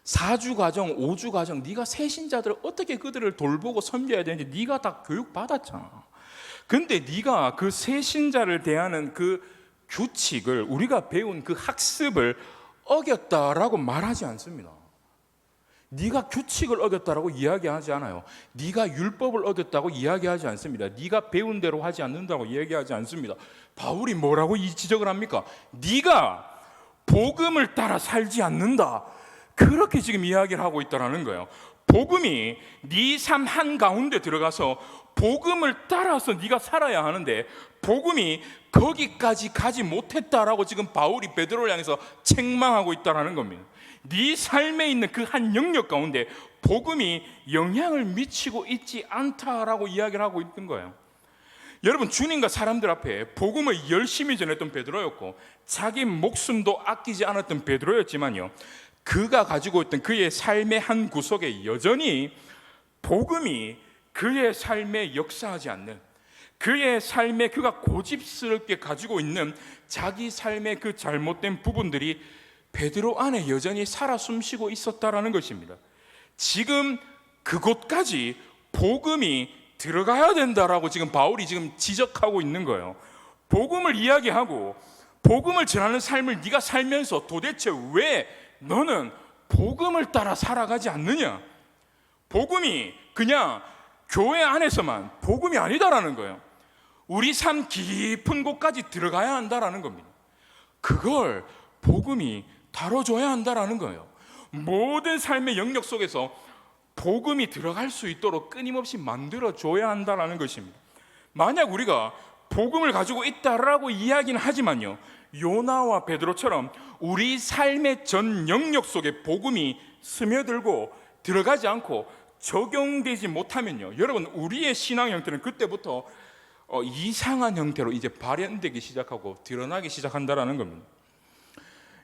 4주 과정, 5주 과정, 네가 새신자들을 어떻게 그들을 돌보고 섬겨야 되는지 네가 다 교육 받았잖아. 근데 네가 그 새신자를 대하는 그 규칙을, 우리가 배운 그 학습을 어겼다라고 말하지 않습니다. 네가 규칙을 어겼다라고 이야기하지 않아요. 네가 율법을 어겼다고 이야기하지 않습니다. 네가 배운 대로 하지 않는다고 이야기하지 않습니다. 바울이 뭐라고 이 지적을 합니까? 네가 복음을 따라 살지 않는다, 그렇게 지금 이야기를 하고 있다는 거예요. 복음이 네 삶 한가운데 들어가서 복음을 따라서 네가 살아야 하는데 복음이 거기까지 가지 못했다라고 지금 바울이 베드로를 향해서 책망하고 있다는 겁니다. 네 삶에 있는 그 한 영역 가운데 복음이 영향을 미치고 있지 않다라고 이야기를 하고 있는 거예요. 여러분, 주님과 사람들 앞에 복음을 열심히 전했던 베드로였고 자기 목숨도 아끼지 않았던 베드로였지만요, 그가 가지고 있던 그의 삶의 한 구석에 여전히 복음이 그의 삶에 역사하지 않는, 그의 삶에 그가 고집스럽게 가지고 있는 자기 삶의 그 잘못된 부분들이 베드로 안에 여전히 살아 숨쉬고 있었다라는 것입니다. 지금 그곳까지 복음이 들어가야 된다라고 지금 바울이 지금 지적하고 있는 거예요. 복음을 이야기하고 복음을 전하는 삶을 네가 살면서 도대체 왜 너는 복음을 따라 살아가지 않느냐? 복음이 그냥 교회 안에서만 복음이 아니다라는 거예요. 우리 삶 깊은 곳까지 들어가야 한다라는 겁니다. 그걸 복음이 다뤄줘야 한다라는 거예요. 모든 삶의 영역 속에서 복음이 들어갈 수 있도록 끊임없이 만들어줘야 한다라는 것입니다. 만약 우리가 복음을 가지고 있다라고 이야기는 하지만요, 요나와 베드로처럼 우리 삶의 전 영역 속에 복음이 스며들고 들어가지 않고 적용되지 못하면요, 여러분, 우리의 신앙 형태는 그때부터 이상한 형태로 이제 발현되기 시작하고 드러나기 시작한다라는 겁니다.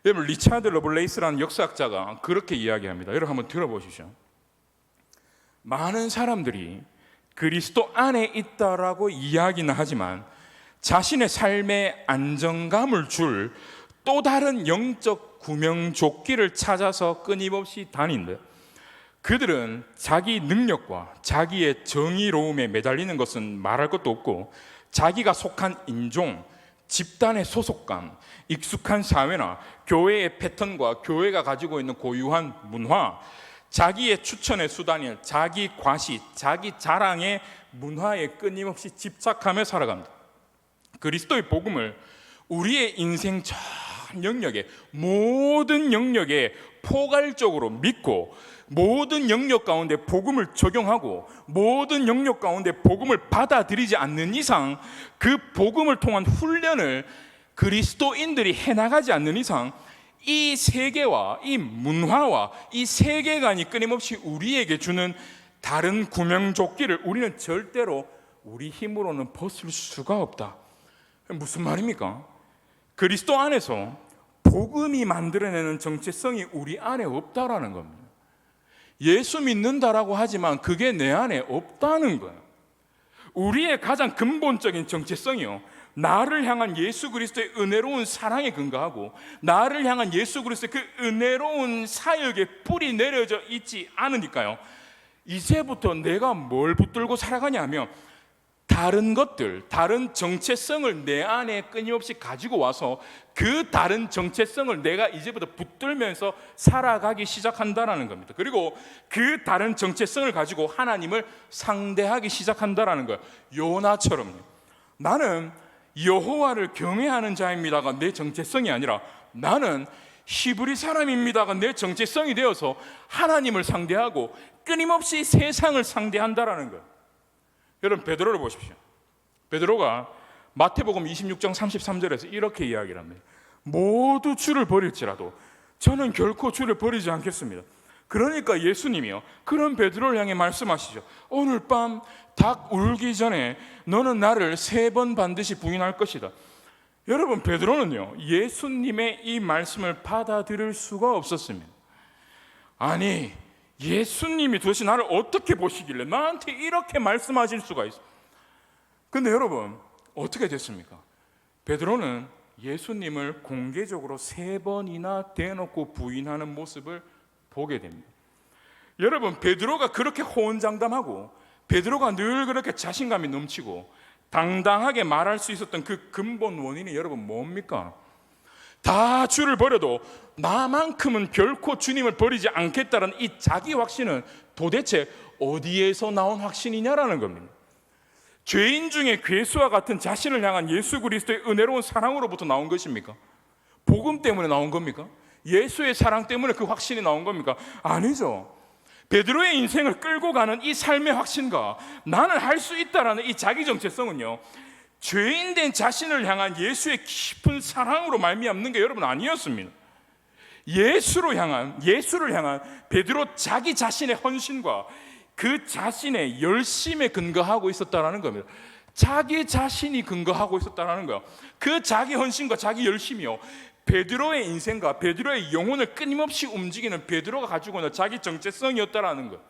여러분, 리차드 러블레이스라는 역사학자가 그렇게 이야기합니다. 여러분 한번 들어보시죠. 많은 사람들이 그리스도 안에 있다라고 이야기는 하지만 자신의 삶에 안정감을 줄 또 다른 영적 구명조끼를 찾아서 끊임없이 다닌다. 그들은 자기 능력과 자기의 정의로움에 매달리는 것은 말할 것도 없고, 자기가 속한 인종, 집단의 소속감, 익숙한 사회나 교회의 패턴과 교회가 가지고 있는 고유한 문화, 자기의 추천의 수단인 자기 과시, 자기 자랑의 문화에 끊임없이 집착하며 살아간다. 그리스도의 복음을 우리의 인생 전 영역에, 모든 영역에 포괄적으로 믿고 모든 영역 가운데 복음을 적용하고 모든 영역 가운데 복음을 받아들이지 않는 이상, 그 복음을 통한 훈련을 그리스도인들이 해나가지 않는 이상 이 세계와 이 문화와 이 세계관이 끊임없이 우리에게 주는 다른 구명조끼를 우리는 절대로 우리 힘으로는 벗을 수가 없다. 무슨 말입니까? 그리스도 안에서 복음이 만들어내는 정체성이 우리 안에 없다라는 겁니다. 예수 믿는다라고 하지만 그게 내 안에 없다는 거예요. 우리의 가장 근본적인 정체성이요, 나를 향한 예수 그리스도의 은혜로운 사랑에 근거하고 나를 향한 예수 그리스도의 그 은혜로운 사역에 뿌리 내려져 있지 않으니까요, 이제부터 내가 뭘 붙들고 살아가냐면 다른 것들, 다른 정체성을 내 안에 끊임없이 가지고 와서 그 다른 정체성을 내가 이제부터 붙들면서 살아가기 시작한다라는 겁니다. 그리고 그 다른 정체성을 가지고 하나님을 상대하기 시작한다라는 거예요. 요나처럼요. 나는 여호와를 경외하는 자입니다가 내 정체성이 아니라 나는 히브리 사람입니다가 내 정체성이 되어서 하나님을 상대하고 끊임없이 세상을 상대한다라는 거예요. 여러분, 베드로를 보십시오. 베드로가 마태복음 26장 33절에서 이렇게 이야기를 합니다. 모두 주를 버릴지라도 저는 결코 주를 버리지 않겠습니다. 그러니까 예수님이요, 그런 베드로를 향해 말씀하시죠. 오늘 밤 닭 울기 전에 너는 나를 3번 반드시 부인할 것이다. 여러분, 베드로는요, 예수님의 이 말씀을 받아들일 수가 없었습니다. 아니, 예수님이 도대체 나를 어떻게 보시길래 나한테 이렇게 말씀하실 수가 있어? 근데 여러분, 어떻게 됐습니까? 베드로는 예수님을 공개적으로 3번이나 대놓고 부인하는 모습을 보게 됩니다. 여러분, 베드로가 그렇게 호언장담하고 베드로가 늘 그렇게 자신감이 넘치고 당당하게 말할 수 있었던 그 근본 원인이 여러분 뭡니까? 다 주를 버려도 나만큼은 결코 주님을 버리지 않겠다는 이 자기 확신은 도대체 어디에서 나온 확신이냐라는 겁니다. 죄인 중에 괴수와 같은 자신을 향한 예수 그리스도의 은혜로운 사랑으로부터 나온 것입니까? 복음 때문에 나온 겁니까? 예수의 사랑 때문에 그 확신이 나온 겁니까? 아니죠. 베드로의 인생을 끌고 가는 이 삶의 확신과 나는 할 수 있다라는 이 자기 정체성은요, 죄인 된 자신을 향한 예수의 깊은 사랑으로 말미암는 게 여러분 아니었습니다. 예수를 향한 베드로 자기 자신의 헌신과 그 자신의 열심에 근거하고 있었다라는 겁니다. 자기 자신이 근거하고 있었다라는 거예요. 그 자기 헌신과 자기 열심이요, 베드로의 인생과 베드로의 영혼을 끊임없이 움직이는 베드로가 가지고 있는 자기 정체성이었다라는 거예요.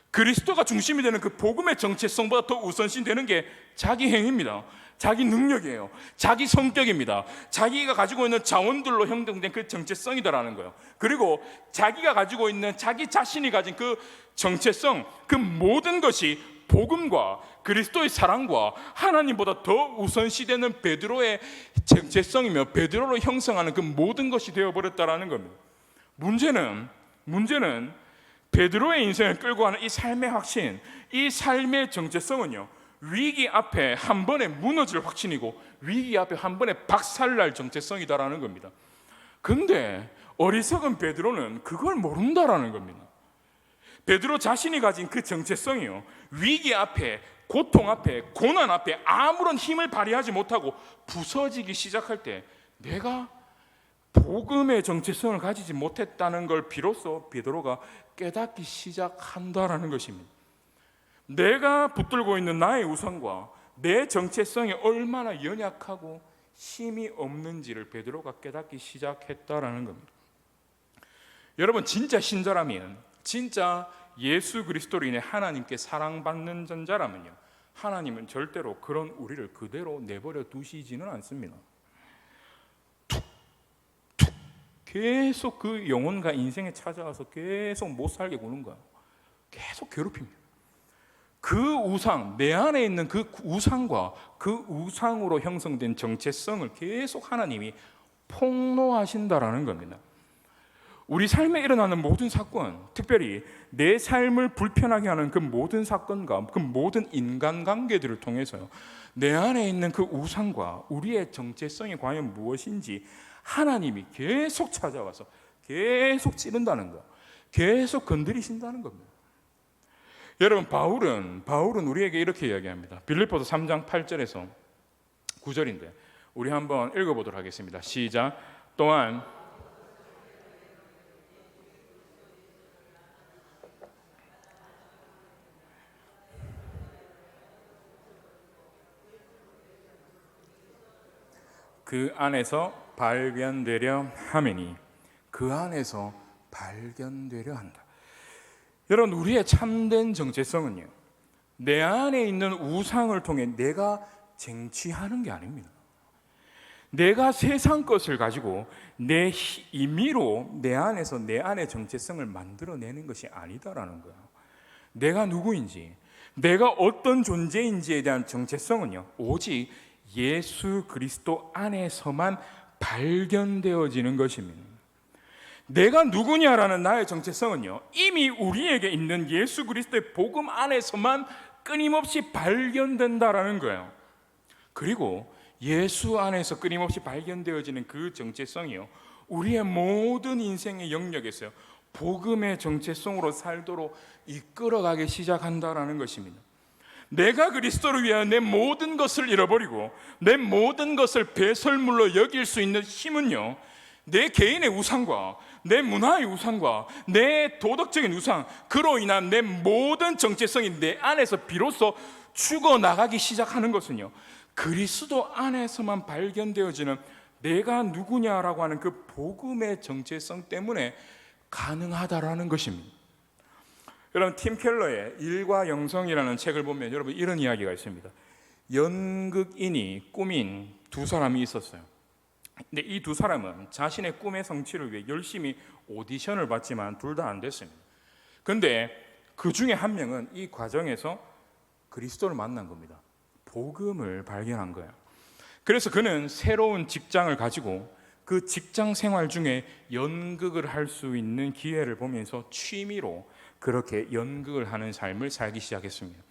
그리스도가 중심이 되는 그 복음의 정체성보다 더 우선시되는 게 자기 행위입니다. 자기 능력이에요. 자기 성격입니다. 자기가 가지고 있는 자원들로 형성된 그 정체성이다라는 거예요. 그리고 자기가 가지고 있는 자기 자신이 가진 그 정체성, 그 모든 것이 복음과 그리스도의 사랑과 하나님보다 더 우선시되는 베드로의 정체성이며 베드로로 형성하는 그 모든 것이 되어버렸다라는 겁니다. 문제는 베드로의 인생을 끌고 가는 이 삶의 확신, 이 삶의 정체성은요, 위기 앞에 한 번에 무너질 확신이고 위기 앞에 한 번에 박살날 정체성이다라는 겁니다. 근데 어리석은 베드로는 그걸 모른다라는 겁니다. 베드로 자신이 가진 그 정체성이요, 위기 앞에, 고통 앞에, 고난 앞에 아무런 힘을 발휘하지 못하고 부서지기 시작할 때 내가 복음의 정체성을 가지지 못했다는 걸 비로소 베드로가 깨닫기 시작한다라는 것입니다. 내가 붙들고 있는 나의 우상과 내 정체성이 얼마나 연약하고 힘이 없는지를 베드로가 깨닫기 시작했다라는 겁니다. 여러분, 진짜 신자라면, 진짜 예수 그리스도로 인해 하나님께 사랑받는 자라면요, 하나님은 절대로 그런 우리를 그대로 내버려 두시지는 않습니다. 계속 그 영혼과 인생에 찾아와서 계속 못 살게 구는 거예요. 계속 괴롭힙니다. 그 우상, 내 안에 있는 그 우상과 그 우상으로 형성된 정체성을 계속 하나님이 폭로하신다라는 겁니다. 우리 삶에 일어나는 모든 사건, 특별히 내 삶을 불편하게 하는 그 모든 사건과 그 모든 인간관계들을 통해서요, 내 안에 있는 그 우상과 우리의 정체성이 과연 무엇인지 하나님이 계속 찾아와서 계속 찌른다는 거, 계속 건드리신다는 겁니다. 여러분, 바울은 우리에게 이렇게 이야기합니다. 빌립보서 3장 8절에서 9절인데 우리 한번 읽어보도록 하겠습니다. 시작. 또한 그 안에서 발견되려 함이니, 그 안에서 발견되려 한다. 여러분, 우리의 참된 정체성은요, 내 안에 있는 우상을 통해 내가 쟁취하는 게 아닙니다. 내가 세상 것을 가지고 내 임의로 내 안에서 내 안의 정체성을 만들어내는 것이 아니다라는 거예요. 내가 누구인지, 내가 어떤 존재인지에 대한 정체성은요, 오직 예수 그리스도 안에서만 발견되어지는 것입니다. 내가 누구냐라는 나의 정체성은요, 이미 우리에게 있는 예수 그리스도의 복음 안에서만 끊임없이 발견된다라는 거예요. 그리고 예수 안에서 끊임없이 발견되어지는 그 정체성이요, 우리의 모든 인생의 영역에서요, 복음의 정체성으로 살도록 이끌어가기 시작한다라는 것입니다. 내가 그리스도를 위하여 내 모든 것을 잃어버리고 내 모든 것을 배설물로 여길 수 있는 힘은요, 내 개인의 우상과 내 문화의 우상과 내 도덕적인 우상, 그로 인한 내 모든 정체성이 내 안에서 비로소 죽어나가기 시작하는 것은요, 그리스도 안에서만 발견되어지는 내가 누구냐라고 하는 그 복음의 정체성 때문에 가능하다라는 것입니다. 여러분, 팀 켈러의 일과 영성이라는 책을 보면 여러분 이런 이야기가 있습니다. 연극인이 꾸민 두 사람이 있었어요. 근데 이 두 사람은 자신의 꿈의 성취를 위해 열심히 오디션을 봤지만 둘 다 안 됐습니다. 근데 그 중에 한 명은 이 과정에서 그리스도를 만난 겁니다. 복음을 발견한 거예요. 그래서 그는 새로운 직장을 가지고 그 직장 생활 중에 연극을 할 수 있는 기회를 보면서 취미로 그렇게 연극을 하는 삶을 살기 시작했습니다.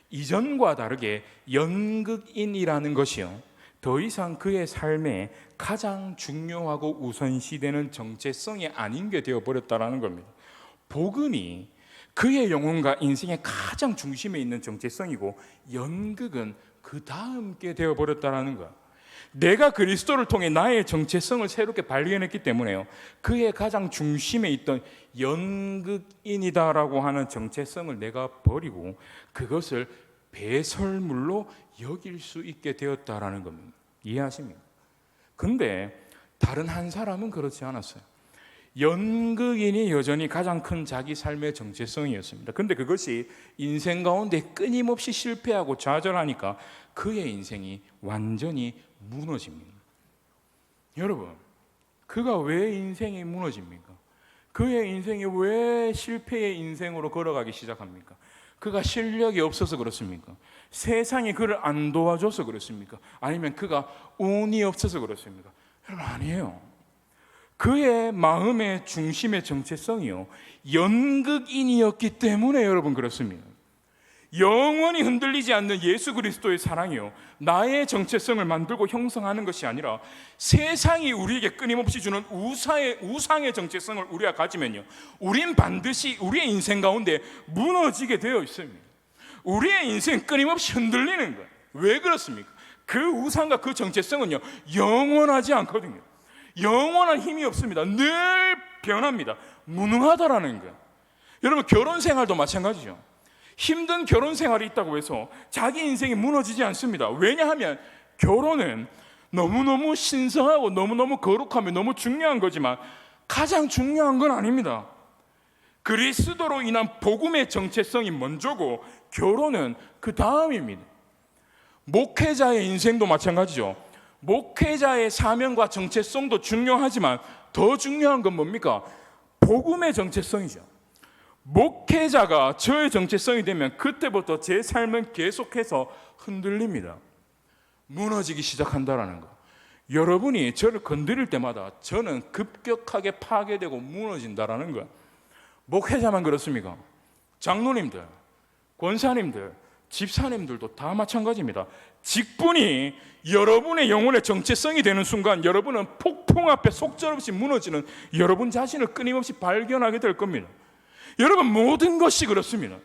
이전과 다르게 연극인이라는 것이요, 더 이상 그의 삶에 가장 중요하고 우선시되는 정체성이 아닌 게 되어버렸다는 겁니다. 복음이 그의 영혼과 인생의 가장 중심에 있는 정체성이고 연극은 그 다음 게 되어버렸다는 거야. 내가 그리스도를 통해 나의 정체성을 새롭게 발견했기 때문에요, 그의 가장 중심에 있던 연극인이다라고 하는 정체성을 내가 버리고 그것을 배설물로 여길 수 있게 되었다라는 겁니다. 이해하십니까? 근데 다른 한 사람은 그렇지 않았어요. 연극인이 여전히 가장 큰 자기 삶의 정체성이었습니다. 근데 그것이 인생 가운데 끊임없이 실패하고 좌절하니까 그의 인생이 완전히 무너집니다. 여러분, 그가 왜 인생이 무너집니까? 그의 인생이 왜 실패의 인생으로 걸어가기 시작합니까? 그가 실력이 없어서 그렇습니까? 세상이 그를 안 도와줘서 그렇습니까? 아니면 그가 운이 없어서 그렇습니까? 여러분, 아니에요. 그의 마음의 중심의 정체성이요, 연극인이었기 때문에 여러분 그렇습니다. 영원히 흔들리지 않는 예수 그리스도의 사랑이요, 나의 정체성을 만들고 형성하는 것이 아니라 세상이 우리에게 끊임없이 주는 우상의 정체성을 우리가 가지면요, 우린 반드시 우리의 인생 가운데 무너지게 되어 있습니다. 우리의 인생 끊임없이 흔들리는 거예요. 왜 그렇습니까? 그 우상과 그 정체성은요, 영원하지 않거든요. 영원한 힘이 없습니다. 늘 변합니다. 무능하다라는 거예요. 여러분, 결혼 생활도 마찬가지죠. 힘든 결혼 생활이 있다고 해서 자기 인생이 무너지지 않습니다. 왜냐하면 결혼은 너무너무 신성하고 너무너무 거룩하며 너무 중요한 거지만 가장 중요한 건 아닙니다. 그리스도로 인한 복음의 정체성이 먼저고 결혼은 그 다음입니다. 목회자의 인생도 마찬가지죠. 목회자의 사명과 정체성도 중요하지만 더 중요한 건 뭡니까? 복음의 정체성이죠. 목회자가 저의 정체성이 되면 그때부터 제 삶은 계속해서 흔들립니다. 무너지기 시작한다라는 거. 여러분이 저를 건드릴 때마다 저는 급격하게 파괴되고 무너진다라는 거예요. 목회자만 그렇습니까? 장로님들, 권사님들, 집사님들도 다 마찬가지입니다. 직분이 여러분의 영혼의 정체성이 되는 순간 여러분은 폭풍 앞에 속절없이 무너지는 여러분 자신을 끊임없이 발견하게 될 겁니다. 여러분, 모든 것이 그렇습니다.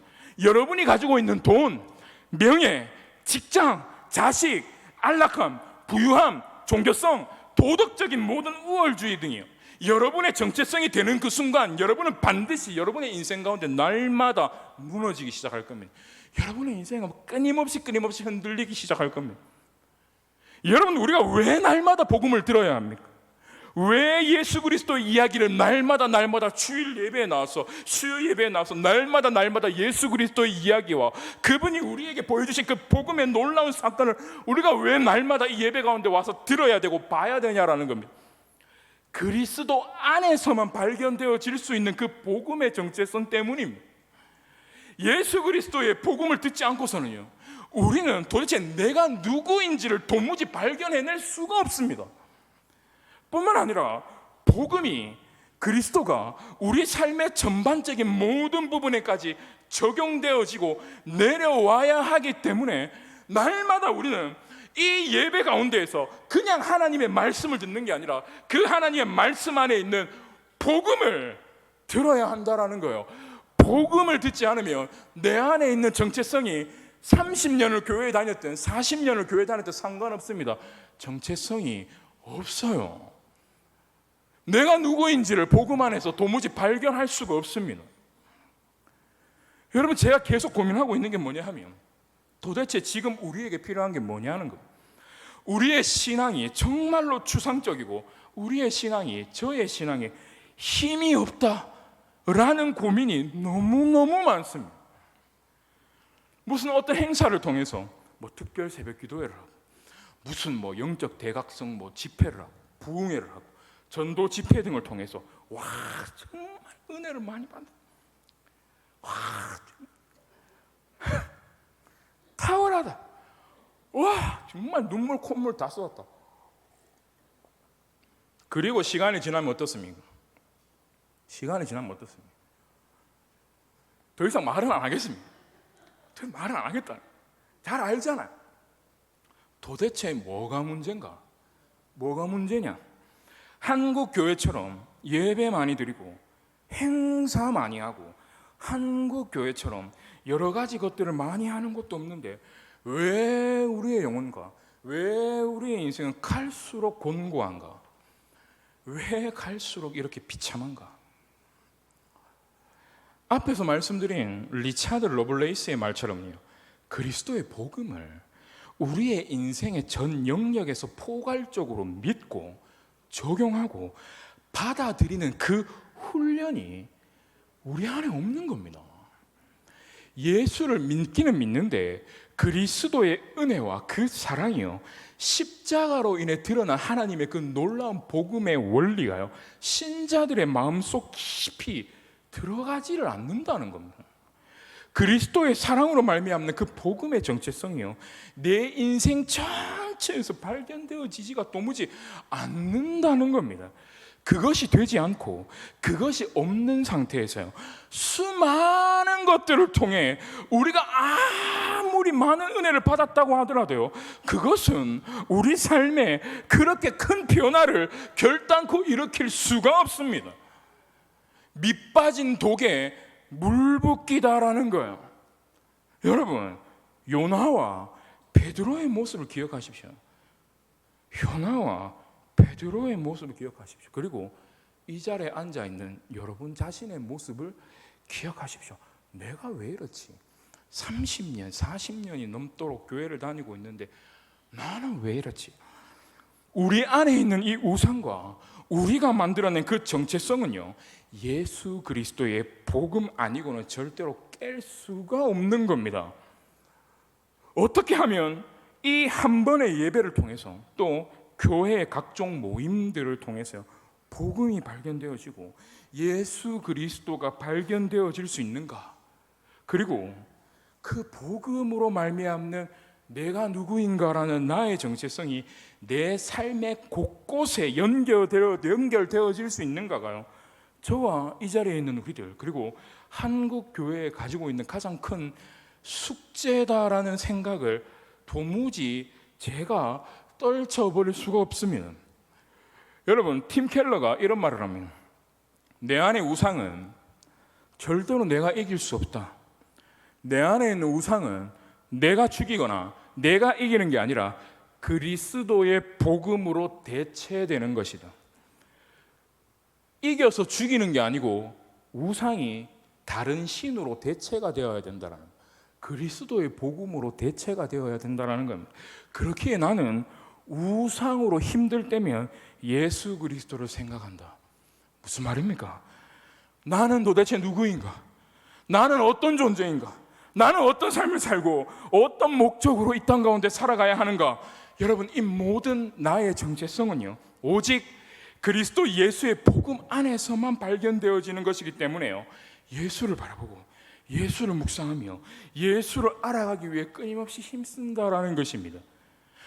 여러분이 가지고 있는 돈, 명예, 직장, 자식, 안락함, 부유함, 종교성, 도덕적인 모든 우월주의 등이요, 여러분의 정체성이 되는 그 순간 여러분은 반드시 여러분의 인생 가운데 날마다 무너지기 시작할 겁니다. 여러분의 인생은 끊임없이 흔들리기 시작할 겁니다. 여러분, 우리가 왜 날마다 복음을 들어야 합니까? 왜 예수 그리스도의 이야기를 날마다 주일 예배에 나와서 수요 예배에 나와서 날마다 예수 그리스도의 이야기와 그분이 우리에게 보여주신 그 복음의 놀라운 사건을 우리가 왜 날마다 이 예배 가운데 와서 들어야 되고 봐야 되냐라는 겁니다. 그리스도 안에서만 발견되어질 수 있는 그 복음의 정체성 때문입니다. 예수 그리스도의 복음을 듣지 않고서는요, 우리는 도대체 내가 누구인지를 도무지 발견해낼 수가 없습니다. 뿐만 아니라 복음이, 그리스도가 우리 삶의 전반적인 모든 부분에까지 적용되어지고 내려와야 하기 때문에 날마다 우리는 이 예배 가운데에서 그냥 하나님의 말씀을 듣는 게 아니라 그 하나님의 말씀 안에 있는 복음을 들어야 한다라는 거예요. 복음을 듣지 않으면 내 안에 있는 정체성이 30년을 교회에 다녔든 40년을 교회에 다녔든 상관없습니다. 정체성이 없어요. 내가 누구인지를 복음 안에서 도무지 발견할 수가 없습니다. 여러분, 제가 계속 고민하고 있는 게 뭐냐 하면 도대체 지금 우리에게 필요한 게 뭐냐는 겁니다. 우리의 신앙이 정말로 추상적이고 우리의 신앙이, 저의 신앙에 힘이 없다라는 고민이 너무너무 많습니다. 무슨 어떤 행사를 통해서 뭐 특별 새벽 기도회를 하고 무슨 뭐 영적 대각성 뭐 집회를 하고 부흥회를 하고 전도 집회 등을 통해서 와 정말 은혜를 많이 받는 와 탁월하다. 와 정말 눈물 콧물 다 쏟았다. 그리고 시간이 지나면 어떻습니까? 시간이 지나면 어떻습니까? 더 이상 말은 안 하겠습니다. 더 말은 안 하겠다. 잘 알잖아요. 도대체 뭐가 문제인가? 뭐가 문제냐? 한국 교회처럼 예배 많이 드리고 행사 많이 하고 한국 교회처럼 여러 가지 것들을 많이 하는 것도 없는데 왜 우리의 영혼과 왜 우리의 인생은 갈수록 곤고한가? 왜 갈수록 이렇게 비참한가? 앞에서 말씀드린 리차드 러블레이스의 말처럼요, 그리스도의 복음을 우리의 인생의 전 영역에서 포괄적으로 믿고 적용하고 받아들이는 그 훈련이 우리 안에 없는 겁니다. 예수를 믿기는 믿는데 그리스도의 은혜와 그 사랑이요, 십자가로 인해 드러난 하나님의 그 놀라운 복음의 원리가요, 신자들의 마음속 깊이 들어가지를 않는다는 겁니다. 그리스도의 사랑으로 말미암는 그 복음의 정체성이요, 내 인생 전체에서 발견되어지지가 도무지 않는다는 겁니다. 그것이 되지 않고 그것이 없는 상태에서요, 수많은 것들을 통해 우리가 아무리 많은 은혜를 받았다고 하더라도요, 그것은 우리 삶에 그렇게 큰 변화를 결단코 일으킬 수가 없습니다. 밑 빠진 독에 물 붓기다라는 거예요. 여러분, 요나와 베드로의 모습을 기억하십시오. 요나와 베드로의 모습을 기억하십시오. 그리고 이 자리에 앉아있는 여러분 자신의 모습을 기억하십시오. 내가 왜 이렇지? 30년, 40년이 넘도록 교회를 다니고 있는데 나는 왜 이렇지? 우리 안에 있는 이 우상과 우리가 만들어낸 그 정체성은요, 예수 그리스도의 복음 아니고는 절대로 깰 수가 없는 겁니다. 어떻게 하면 이 한 번의 예배를 통해서 또 교회의 각종 모임들을 통해서 복음이 발견되어지고 예수 그리스도가 발견되어질 수 있는가? 그리고 그 복음으로 말미암는 내가 누구인가라는 나의 정체성이 내 삶의 곳곳에 연결되어질 수 있는가가요, 저와 이 자리에 있는 우리들, 그리고 한국 교회에 가지고 있는 가장 큰 숙제다라는 생각을 도무지 제가 떨쳐버릴 수가 없습니다. 여러분, 팀 켈러가 이런 말을 합니다. 내 안의 우상은 절대로 내가 이길 수 없다. 내 안에 있는 우상은 내가 죽이거나 내가 이기는 게 아니라 그리스도의 복음으로 대체되는 것이다. 이겨서 죽이는 게 아니고 우상이 다른 신으로 대체가 되어야 된다는, 그리스도의 복음으로 대체가 되어야 된다는 겁니다. 그렇기에 나는 우상으로 힘들 때면 예수 그리스도를 생각한다. 무슨 말입니까? 나는 도대체 누구인가? 나는 어떤 존재인가? 나는 어떤 삶을 살고 어떤 목적으로 이 땅 가운데 살아가야 하는가? 여러분, 이 모든 나의 정체성은요, 오직 그리스도 예수의 복음 안에서만 발견되어지는 것이기 때문에요, 예수를 바라보고 예수를 묵상하며 예수를 알아가기 위해 끊임없이 힘쓴다라는 것입니다.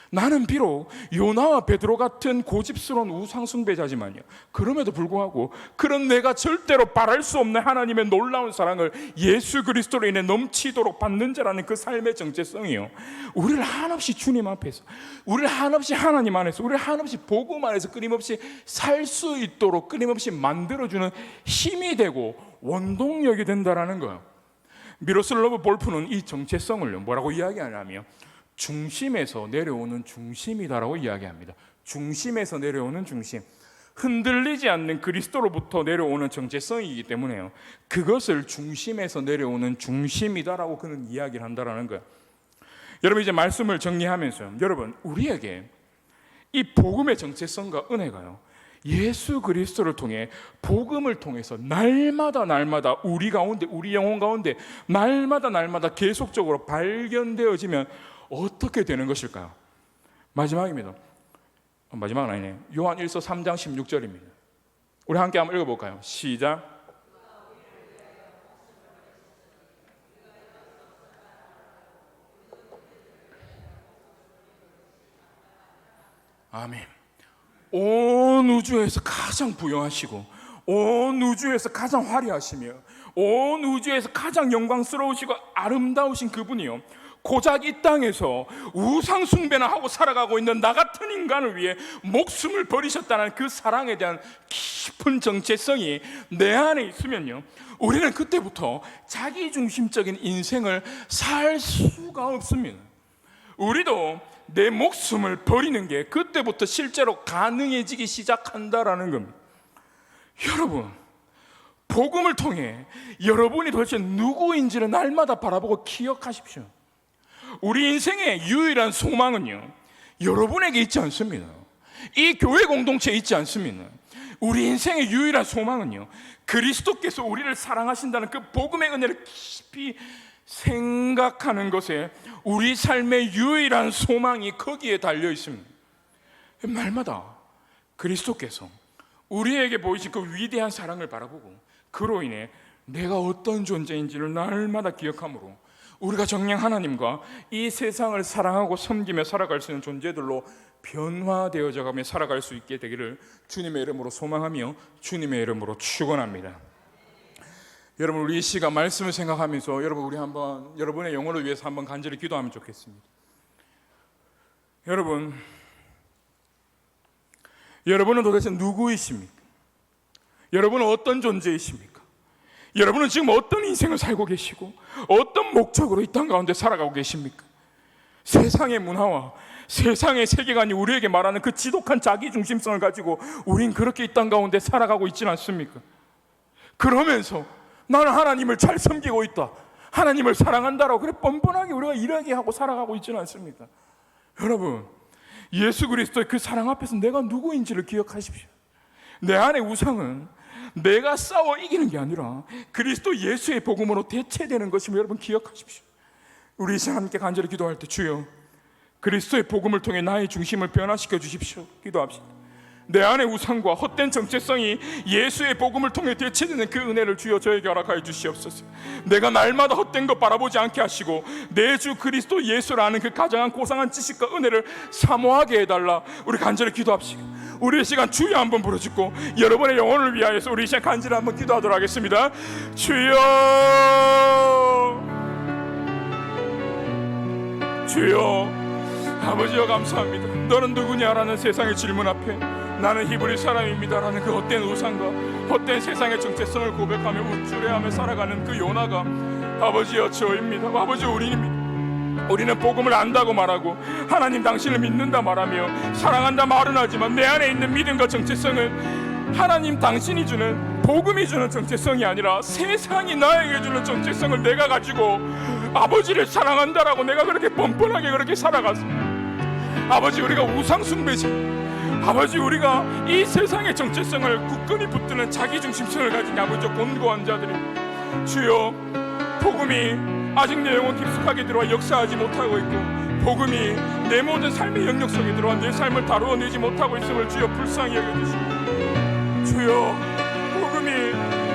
나는 비록 요나와 베드로 같은 고집스러운 우상숭배자지만요, 그럼에도 불구하고 그런 내가 절대로 바랄 수 없는 하나님의 놀라운 사랑을 예수 그리스도로 인해 넘치도록 받는 자라는 그 삶의 정체성이요, 우리를 한없이 주님 앞에서, 우리를 한없이 하나님 안에서, 우리를 한없이 복음 안에서 끊임없이 살 수 있도록 끊임없이 만들어주는 힘이 되고 원동력이 된다라는 거예요. 미로슬라브 볼프는 이 정체성을 뭐라고 이야기하냐면 중심에서 내려오는 중심이다라고 이야기합니다. 중심에서 내려오는 중심, 흔들리지 않는 그리스도로부터 내려오는 정체성이기 때문에요, 그것을 중심에서 내려오는 중심이다라고 그는 이야기를 한다라는 거예요. 여러분, 이제 말씀을 정리하면서 여러분, 우리에게 이 복음의 정체성과 은혜가요, 예수 그리스도를 통해 복음을 통해서 날마다 우리 가운데, 우리 영혼 가운데 날마다 계속적으로 발견되어지면 어떻게 되는 것일까요? 마지막입니다. 마지막은 아니네. 요한 1서 3장 16절입니다. 우리 함께 한번 읽어볼까요? 시작. 아멘. 온 우주에서 가장 부유하시고 온 우주에서 가장 화려하시며 온 우주에서 가장 영광스러우시고 아름다우신 그분이요, 고작 이 땅에서 우상 숭배나 하고 살아가고 있는 나 같은 인간을 위해 목숨을 버리셨다는 그 사랑에 대한 깊은 정체성이 내 안에 있으면요, 우리는 그때부터 자기중심적인 인생을 살 수가 없습니다. 우리도 내 목숨을 버리는 게 그때부터 실제로 가능해지기 시작한다라는 겁니다. 여러분, 복음을 통해 여러분이 도대체 누구인지를 날마다 바라보고 기억하십시오. 우리 인생의 유일한 소망은요, 여러분에게 있지 않습니다. 이 교회 공동체에 있지 않습니다. 우리 인생의 유일한 소망은요, 그리스도께서 우리를 사랑하신다는 그 복음의 은혜를 깊이 생각하는 것에 우리 삶의 유일한 소망이 거기에 달려 있습니다. 날마다 그리스도께서 우리에게 보이신 그 위대한 사랑을 바라보고 그로 인해 내가 어떤 존재인지를 날마다 기억함으로 우리가 정녕 하나님과 이 세상을 사랑하고 섬기며 살아갈 수 있는 존재들로 변화되어져 가며 살아갈 수 있게 되기를 주님의 이름으로 소망하며 주님의 이름으로 축원합니다. 여러분, 우리 이 시간 말씀을 생각하면서 여러분, 우리 한번 여러분의 영혼을 위해서 한번 간절히 기도하면 좋겠습니다. 여러분은 도대체 누구이십니까? 여러분은 어떤 존재이십니까? 여러분은 지금 어떤 인생을 살고 계시고 어떤 목적으로 이 땅 가운데 살아가고 계십니까? 세상의 문화와 세상의 세계관이 우리에게 말하는 그 지독한 자기중심성을 가지고 우린 그렇게 이 땅 가운데 살아가고 있지는 않습니까? 그러면서 나는 하나님을 잘 섬기고 있다, 하나님을 사랑한다라고 그래 뻔뻔하게 우리가 이야기 하고 살아가고 있지는 않습니까? 여러분, 예수 그리스도의 그 사랑 앞에서 내가 누구인지를 기억하십시오. 내 안의 우상은 내가 싸워 이기는 게 아니라 그리스도 예수의 복음으로 대체되는 것임을 여러분 기억하십시오. 우리 이제 함께 간절히 기도할 때, 주여 그리스도의 복음을 통해 나의 중심을 변화시켜 주십시오. 기도합시다. 내 안의 우상과 헛된 정체성이 예수의 복음을 통해 대체되는 그 은혜를 주여 저에게 허락하여 주시옵소서. 내가 날마다 헛된 것 바라보지 않게 하시고 내 주 그리스도 예수라는 그 가장한 고상한 지식과 은혜를 사모하게 해달라. 우리 간절히 기도합시다. 우리 이 시간 주여 한번 부르짖고 여러분의 영혼을 위하여서 우리 이 시간 간절히 한번 기도하도록 하겠습니다. 주여, 주여, 아버지여 감사합니다. 너는 누구냐라는 세상의 질문 앞에 나는 히브리 사람입니다라는 그 헛된 우상과 헛된 세상의 정체성을 고백하며 우쭐해하며 살아가는 그 요나가 아버지여 저입니다. 아버지, 우리는 복음을 안다고 말하고 하나님 당신을 믿는다 말하며 사랑한다 말은 하지만 내 안에 있는 믿음과 정체성은 하나님 당신이 주는, 복음이 주는 정체성이 아니라 세상이 나에게 주는 정체성을 내가 가지고 아버지를 사랑한다라고 내가 그렇게 뻔뻔하게 그렇게 살아갔습니다. 아버지, 우리가 우상 숭배지, 아버지, 우리가 이 세상의 정체성을 굳건히 붙드는 자기중심성을 가진 아버지 곤고한 자들이, 주여 복음이 아직 내 영혼 깊숙하게 들어와 역사하지 못하고 있고 복음이 내 모든 삶의 영역 속에 들어와 내 삶을 다루어내지 못하고 있음을 주여 불쌍히 여겨주시고, 주여 복음이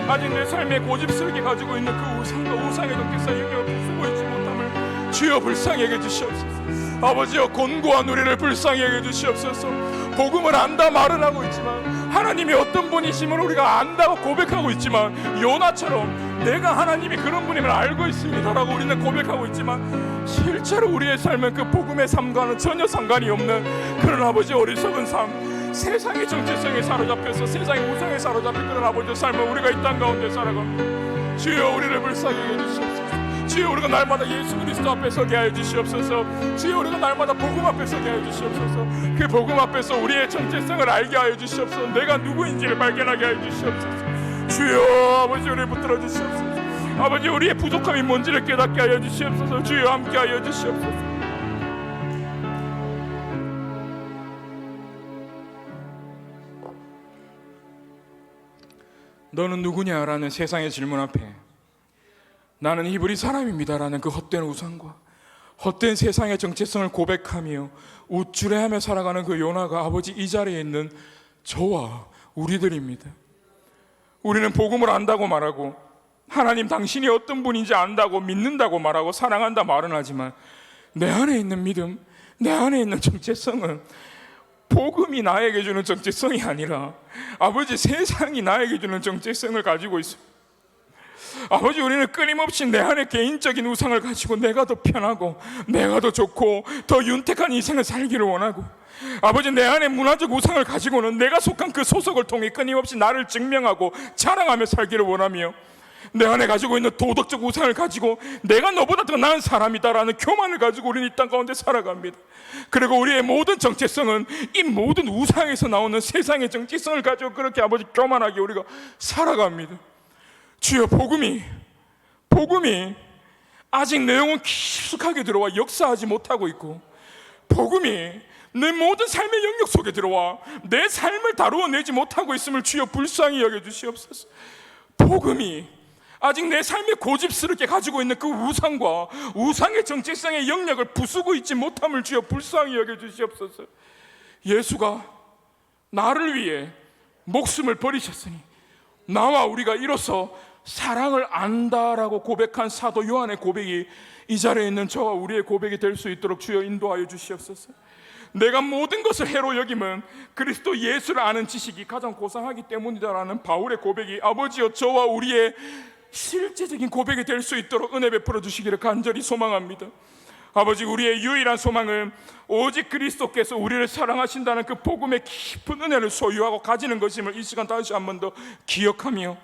아직 내 삶의 고집스럽게 가지고 있는 그 우상과 우상의 정체성 영역을 부수고 있지 못함을 주여 불쌍히 여겨주시옵소서. 아버지여, 곤고한 우리를 불쌍히 여겨주시옵소서. 복음을 안다 말은 하고 있지만 하나님이 어떤 분이심을 우리가 안다고 고백하고 있지만 요나처럼 내가 하나님이 그런 분임을 알고 있습니다라고 우리는 고백하고 있지만 실제로 우리의 삶은 그 복음의 삶과는 전혀 상관이 없는 그런 아버지 어리석은 삶, 세상의 정체성에 사로잡혀서 세상의 우상에 사로잡힌 그런 아버지의 삶을 우리가 이 땅 가운데 살아갑니다. 주여 우리를 불쌍히 해주시옵소서. 주여 우리가 날마다 예수 그리스도 앞에 서게 하여 주시옵소서. 주여 우리가 날마다 복음 앞에 서게 하여 주시옵소서. 그 복음 앞에서 우리의 정체성을 알게 하여 주시옵소서. 내가 누구인지를 발견하게 하여 주시옵소서. 주여 아버지, 우리를 붙들어 주시옵소서. 아버지, 우리의 부족함이 뭔지를 깨닫게 하여 주시옵소서. 주여 함께 하여 주시옵소서. 너는 누구냐라는 세상의 질문 앞에 나는 히브리 사람입니다라는 그 헛된 우상과 헛된 세상의 정체성을 고백하며 우쭐해하며 살아가는 그 요나가 아버지 이 자리에 있는 저와 우리들입니다. 우리는 복음을 안다고 말하고 하나님 당신이 어떤 분인지 안다고 믿는다고 말하고 사랑한다 말은 하지만 내 안에 있는 믿음, 내 안에 있는 정체성은 복음이 나에게 주는 정체성이 아니라 아버지 세상이 나에게 주는 정체성을 가지고 있습니다. 아버지 우리는 끊임없이 내 안에 개인적인 우상을 가지고 내가 더 편하고 내가 더 좋고 더 윤택한 인생을 살기를 원하고 아버지 내 안에 문화적 우상을 가지고는 내가 속한 그 소속을 통해 끊임없이 나를 증명하고 자랑하며 살기를 원하며 내 안에 가지고 있는 도덕적 우상을 가지고 내가 너보다 더 나은 사람이다라는 교만을 가지고 우리는 이 땅 가운데 살아갑니다. 그리고 우리의 모든 정체성은 이 모든 우상에서 나오는 세상의 정체성을 가지고 그렇게 아버지 교만하게 우리가 살아갑니다. 주여 복음이 아직 내 영혼 깊숙하게 들어와 역사하지 못하고 있고 복음이 내 모든 삶의 영역 속에 들어와 내 삶을 다루어내지 못하고 있음을 주여 불쌍히 여겨주시옵소서. 복음이 아직 내 삶에 고집스럽게 가지고 있는 그 우상과 우상의 정체성의 영역을 부수고 있지 못함을 주여 불쌍히 여겨주시옵소서. 예수가 나를 위해 목숨을 버리셨으니 나와 우리가 이로써 사랑을 안다라고 고백한 사도 요한의 고백이 이 자리에 있는 저와 우리의 고백이 될 수 있도록 주여 인도하여 주시옵소서. 내가 모든 것을 해로 여김은 그리스도 예수를 아는 지식이 가장 고상하기 때문이다라는 바울의 고백이 아버지여 저와 우리의 실제적인 고백이 될 수 있도록 은혜 베풀어 주시기를 간절히 소망합니다. 아버지 우리의 유일한 소망은 오직 그리스도께서 우리를 사랑하신다는 그 복음의 깊은 은혜를 소유하고 가지는 것임을 이 시간 다시 한 번 더 기억하며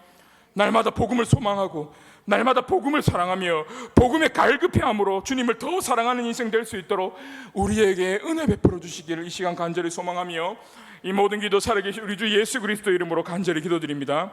날마다 복음을 소망하고 날마다 복음을 사랑하며 복음의 갈급해함으로 주님을 더 사랑하는 인생 될 수 있도록 우리에게 은혜 베풀어 주시기를 이 시간 간절히 소망하며 이 모든 기도 살아계신 우리 주 예수 그리스도 이름으로 간절히 기도드립니다.